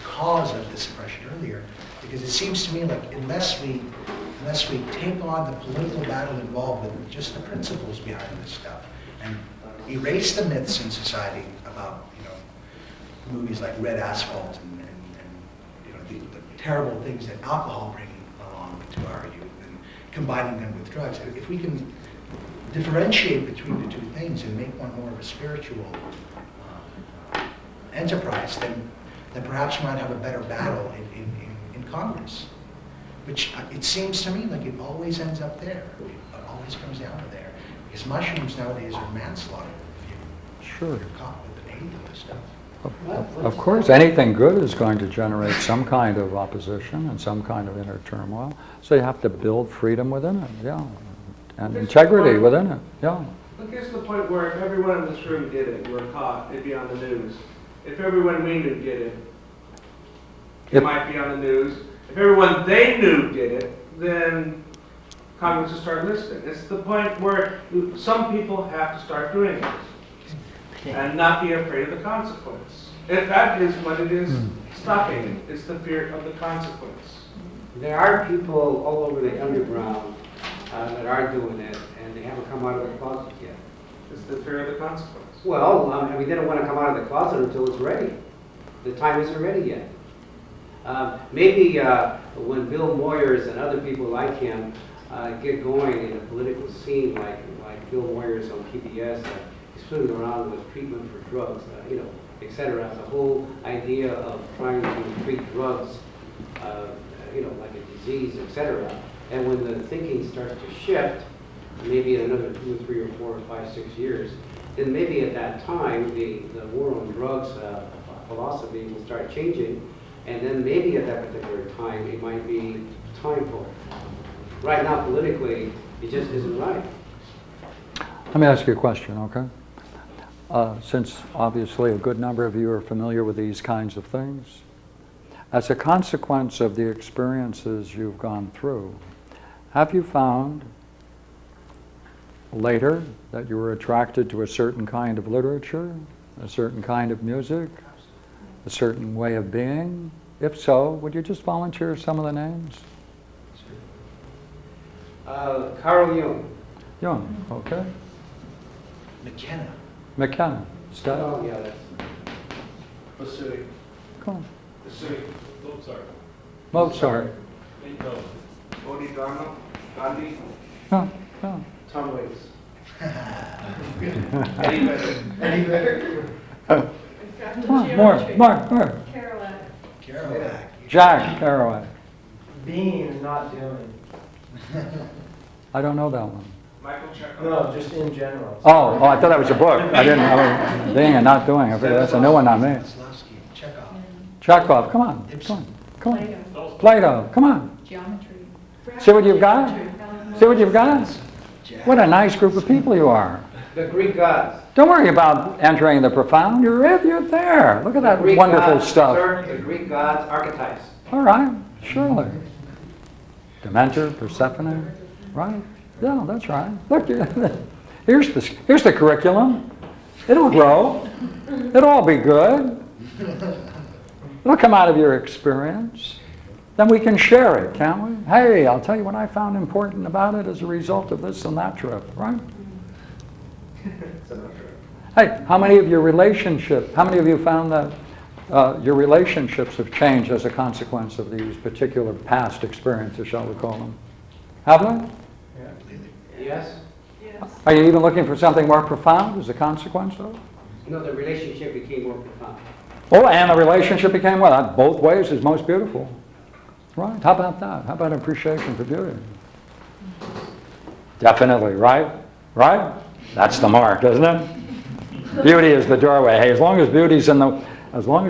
cause of this suppression earlier, because it seems to me like unless we take on the political battle involved with just the principles behind this stuff and erase the myths in society about, you know, movies like Red Asphalt and you know, the terrible things that alcohol brings along to our youth and combining them with drugs. If we can differentiate between the two things and make one more of a spiritual enterprise, then perhaps we might have a better battle in Congress. Which it seems to me like it always ends up there. It always comes down to there. Because mushrooms nowadays are manslaughter if Sure. you're caught with an eighth of this stuff. Of course, anything good is going to generate some kind of opposition and some kind of inner turmoil. So you have to build freedom within it, yeah. And integrity within it, yeah. Look, here's the point where if everyone in this room did it, we're caught, it'd be on the news. If everyone we knew did it, it Yep. might be on the news. If everyone they knew did it, then Congress will start listening. It's the point where some people have to start doing it and not be afraid of the consequence. If that is what it is stopping it, it's the fear of the consequence. There are people all over the underground that are doing it, and they haven't come out of the closet yet. It's the fear of the consequence. Well, they didn't want to come out of the closet until it's ready. The time isn't ready yet. Maybe when Bill Moyers and other people like him get going in the political scene, like Bill Moyers on PBS, he's fooling around with treatment for drugs, you know, etc. The whole idea of trying to treat drugs, you know, like a disease, etc. And when the thinking starts to shift, maybe in another 2 or 3 or 4 or 5, 6 years, then maybe at that time the war on drugs philosophy will start changing. And then maybe at that particular time, it might be time for it. Right now, politically, it just isn't right. Let me ask you a question, okay? Since obviously a good number of you are familiar with these kinds of things, as a consequence of the experiences you've gone through, have you found later that you were attracted to a certain kind of literature, a certain kind of music, a certain way of being? If so, would you just volunteer some of the names? Carl Jung. Jung, okay. McKenna. McKenna, Steph. Oh, yeah, that's. Pacific. Come on. Pacific. Mozart. Mozart. Beethoven. Bodhidharma. Gandhi. No, no. Tom Waits. Eddie Vedder. Eddie Vedder. Come on, more. Kerouac. Kerouac. Jack Kerouac. Being, not doing. I don't know that one. Michael Chekhov. No, just in general. Oh, I thought that was a book. I mean, being and not doing. I figured that's a new one on me. Stanislavski. Chekhov. Chekhov, come on. Ibsen. Come on. Plato. Plato, come on. Geometry. See what you've got? See what you've got? Jack. What a nice group of people you are. The Greek gods. Don't worry about entering the profound. You're there. Look at that Greek wonderful gods, stuff. Sir, the Greek gods, archetypes. All right, surely. Dementor, Persephone, right? Yeah, that's right. Look, here's the curriculum. It'll grow. It'll all be good. It'll come out of your experience. Then we can share it, can't we? Hey, I'll tell you what I found important about it as a result of this and that trip, right? Hey, how many of you found that your relationships have changed as a consequence of these particular past experiences, shall we call them? Have they? Yes? Are you even looking for something more profound as a consequence of it? No, the relationship became more profound. Oh, and the relationship became well. That both ways is most beautiful. Right? How about that? How about appreciation for beauty? Definitely, right? Right? That's the mark, isn't it? Beauty is the doorway. Hey, as long as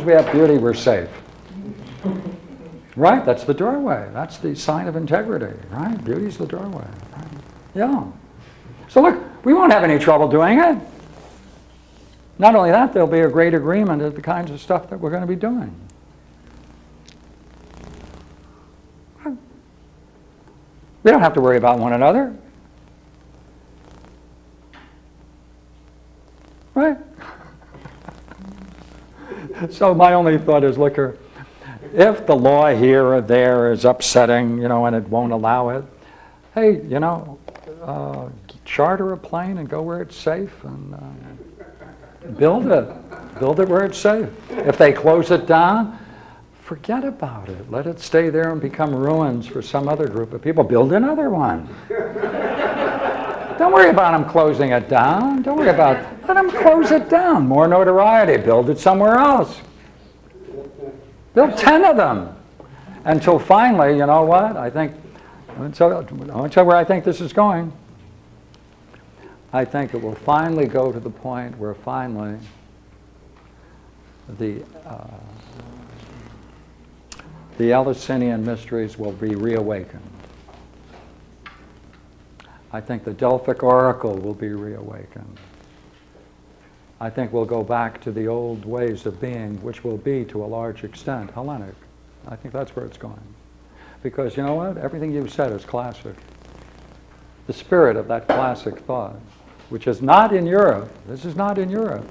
we have beauty, we're safe. Right? That's the doorway. That's the sign of integrity, right? Beauty's the doorway. Right? Yeah. So look, we won't have any trouble doing it. Not only that, there'll be a great agreement of the kinds of stuff that we're going to be doing. We don't have to worry about one another. Right? So my only thought is, look here, if the law here or there is upsetting, and it won't allow it, hey, charter a plane and go where it's safe and build it where it's safe. If they close it down, forget about it. Let it stay there and become ruins for some other group of people. Build another one. Don't worry about them closing it down. Don't worry about it. Let them close it down. More notoriety. Build it somewhere else. Build 10 of them. Until finally, you know what? I want to tell you where I think this is going. I think it will finally go to the point where finally the Eleusinian mysteries will be reawakened. I think the Delphic Oracle will be reawakened. I think we'll go back to the old ways of being, which will be, to a large extent, Hellenic. I think that's where it's going. Because you know what? Everything you've said is classic. The spirit of that classic thought, which is not in Europe. This is not in Europe.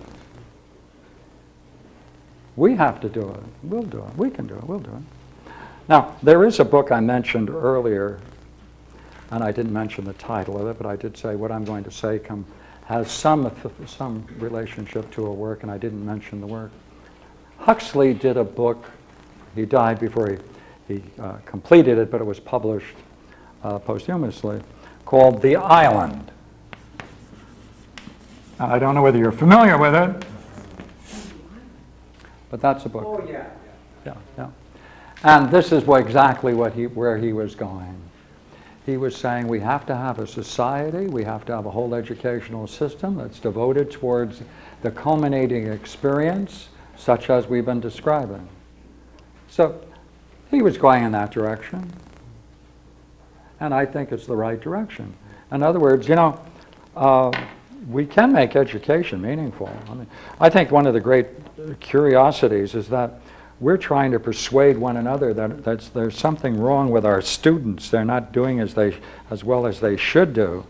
We have to do it. We'll do it. We can do it. We'll do it. Now, there is a book I mentioned earlier, and I didn't mention the title of it, but I did say what I'm going to say has some relationship to a work, and I didn't mention the work. Huxley did a book. He died before he completed it, but it was published posthumously, called The Island. Now, I don't know whether you're familiar with it, but that's a book. Oh, yeah. Yeah. And this is exactly where he was going. He was saying we have to have a society, we have to have a whole educational system that's devoted towards the culminating experience, such as we've been describing. So he was going in that direction, and I think it's the right direction. In other words, we can make education meaningful. I think one of the great curiosities is that we're trying to persuade one another that there's something wrong with our students. They're not doing as well as they should do.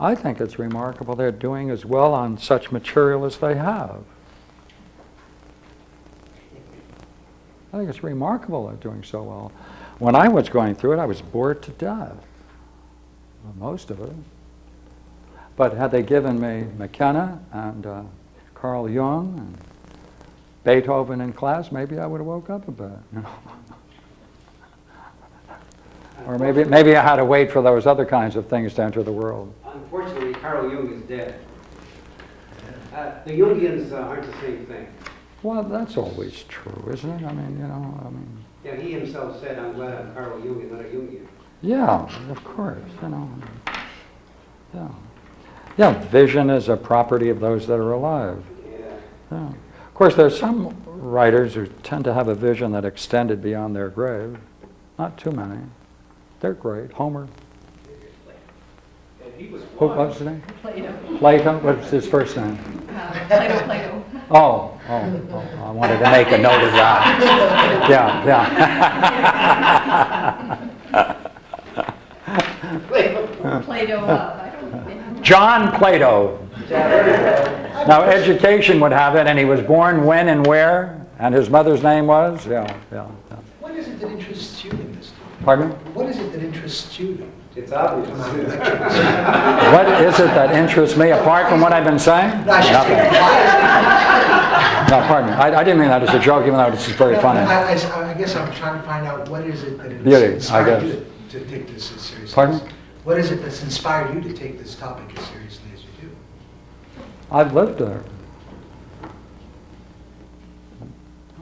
I think it's remarkable they're doing as well on such material as they have. I think it's remarkable they're doing so well. When I was going through it, I was bored to death. Well, most of it. But had they given me McKenna and Carl Jung and Beethoven in class, maybe I would have woke up a bit. You know? Or maybe I had to wait for those other kinds of things to enter the world. Unfortunately, Carl Jung is dead. The Jungians aren't the same thing. Well, that's always true, isn't it? I mean, you know, Yeah, he himself said, "I'm glad I'm Carl Jung and not a Jungian." Yeah, of course, you know. Yeah. Yeah, vision is a property of those that are alive. Yeah. Of course, there's some writers who tend to have a vision that extended beyond their grave. Not too many. They're great. Homer. And he was What was his name? Plato. Plato? What's his first name? Plato. Oh, I wanted to make a note of that. Yeah. Plato, I don't know. John Plato. Now, education would have it, and he was born when and where, and his mother's name was? Yeah. What is it that interests you in this? Pardon me? What is it that interests you? It's obvious. What is it that interests me, apart from what I've been saying? No, I should Nothing. say, why No, pardon me. I didn't mean that as a joke, even though it's very funny. I guess I'm trying to find out what is it that Beauty, I inspired guess. you to take this as seriously. Pardon? What is it that's inspired you to take this topic as seriously as you do? I've lived there.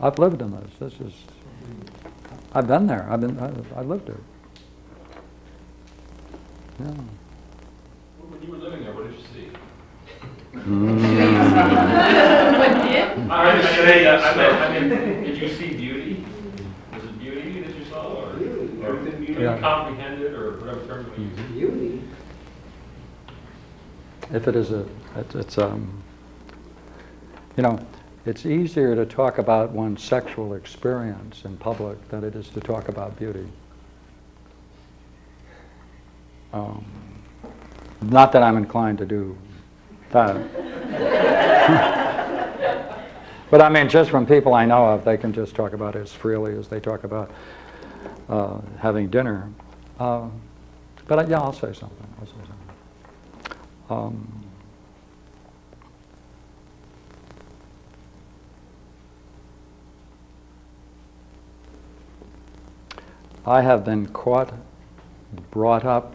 I've lived in this. I've been there. I've lived there. Yeah. When you were living there, what did you see? What did? I mean, did you see beauty? Was it beauty that you saw, or Yeah. comprehended, or whatever term you use? Beauty. If it is you know, it's easier to talk about one's sexual experience in public than it is to talk about beauty. Not that I'm inclined to do that. But I mean, just from people I know of, they can just talk about it as freely as they talk about having dinner. But yeah, I'll say something. I have been caught, brought up,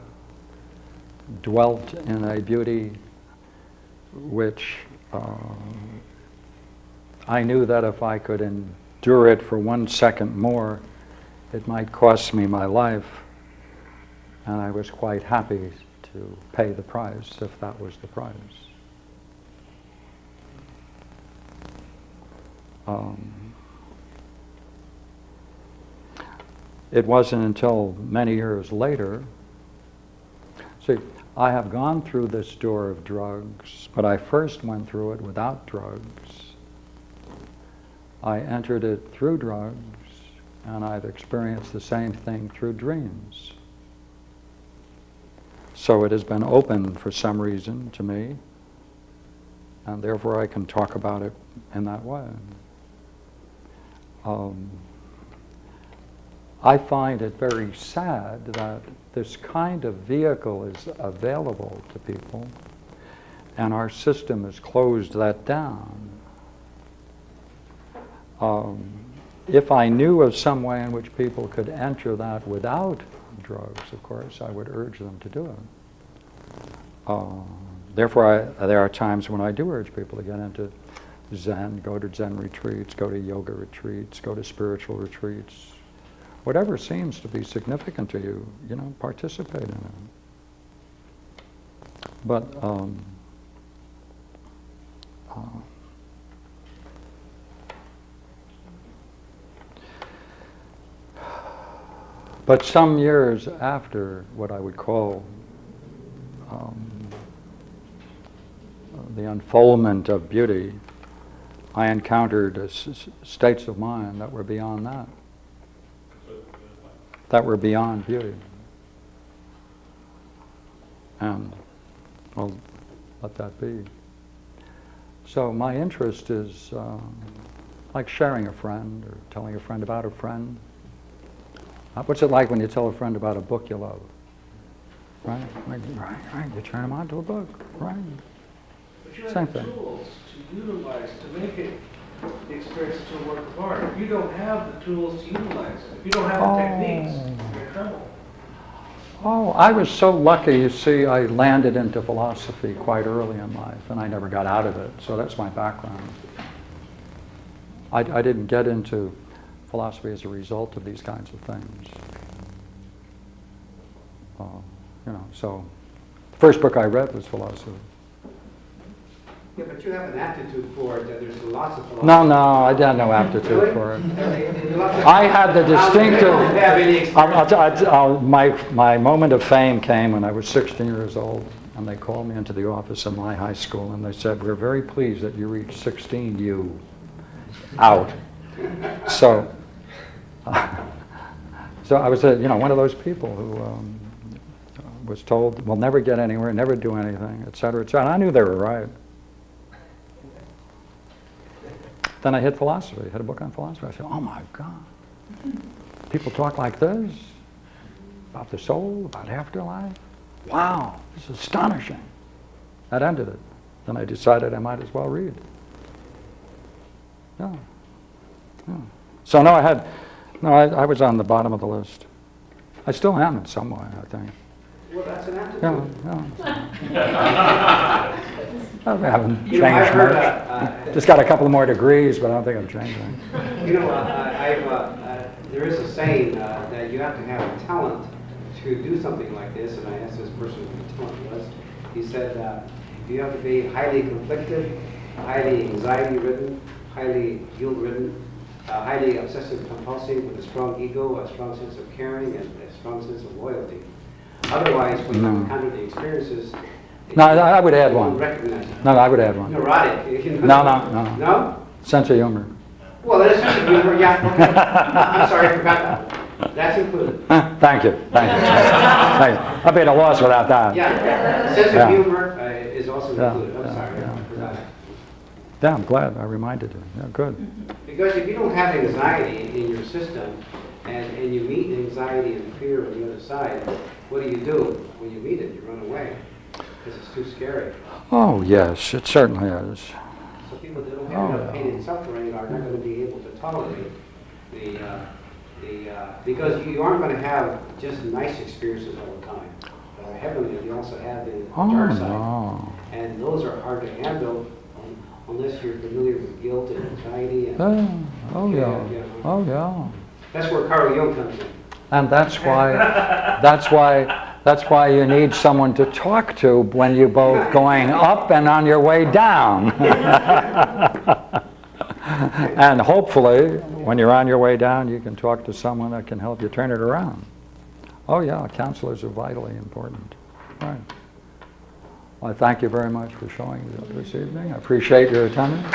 dwelt in a beauty which I knew that if I could endure it for 1 second more, it might cost me my life, and I was quite happy to pay the price if that was the price. It wasn't until many years later. See, I have gone through this door of drugs, but I first went through it without drugs. I entered it through drugs, and I've experienced the same thing through dreams. So it has been open for some reason to me, and therefore I can talk about it in that way. I find it very sad that this kind of vehicle is available to people, and our system has closed that down. If I knew of some way in which people could enter that without drugs, of course, I would urge them to do it. Therefore, there are times when I do urge people to get into Zen, go to Zen retreats, go to yoga retreats, go to spiritual retreats. Whatever seems to be significant to you, you know, participate in it. But some years after what I would call the unfoldment of beauty, I encountered states of mind that were beyond that, that were beyond beauty. And I'll let that be. So my interest is like sharing a friend or telling a friend about a friend. What's it like when you tell a friend about a book you love? Right? Right. You turn them on to a book, right? But you Same have thing. tools to utilize to make it the experience to a work of art. If you don't have the tools to utilize it, if you don't have the techniques, you're in trouble. Oh, I was so lucky. You see, I landed into philosophy quite early in life, and I never got out of it. So that's my background. I didn't get into philosophy as a result of these kinds of things. So the first book I read was philosophy. Yeah, but you have an aptitude for it. There's lots of philosophy. No, I had no aptitude Really? for it. I I had the distinctive. don't have any experience. My moment of fame came when I was 16 years old, and they called me into the office of my high school, and they said, "We're very pleased that you reached 16, you out." So I was, one of those people who was told, "We'll never get anywhere, never do anything," et cetera, et cetera. And I knew they were right. Then I hit philosophy, had a book on philosophy. I said, oh my God, people talk like this about the soul, about afterlife? Wow, this is astonishing. That ended it. Then I decided I might as well read. Yeah. So no, I was on the bottom of the list. I still am in some way, I think. Well, that's an aptitude. Yeah. I haven't changed I've heard, much. Just got a couple more degrees, but I don't think I'm changing. There is a saying that you have to have a talent to do something like this, and I asked this person what the talent was. He said you have to be highly conflicted, highly anxiety-ridden, highly guilt-ridden, highly obsessive-compulsive, with a strong ego, a strong sense of caring, and a strong sense of loyalty. Otherwise, when you encounter the experiences, No, I would add one. Recognize it. No, I would add one. Neurotic. No. No? Sense of humor. Well, there's sense of humor, yeah. I'm sorry, I forgot that. That's included. Thank you. I'd be at a loss without that. Yeah, sense of humor is also included. I'm sorry, I forgot that. Yeah, I'm glad I reminded you. Yeah, good. Because if you don't have anxiety in your system, and you meet anxiety and fear on the other side, what do? When you meet it, you run away. Because it's too scary. Oh, yes, it certainly is. So people that don't have enough pain and suffering are not going to be able to tolerate because you aren't going to have just nice experiences all the time. Heavenly, you also have the dark side. No. And those are hard to handle unless you're familiar with guilt and anxiety. And, Oh, yeah. That's where Carl Jung comes in. And that's why you need someone to talk to when you're both going up and on your way down. And hopefully, when you're on your way down, you can talk to someone that can help you turn it around. Oh yeah, counselors are vitally important. Right. Well, I thank you very much for showing this evening. I appreciate your attendance.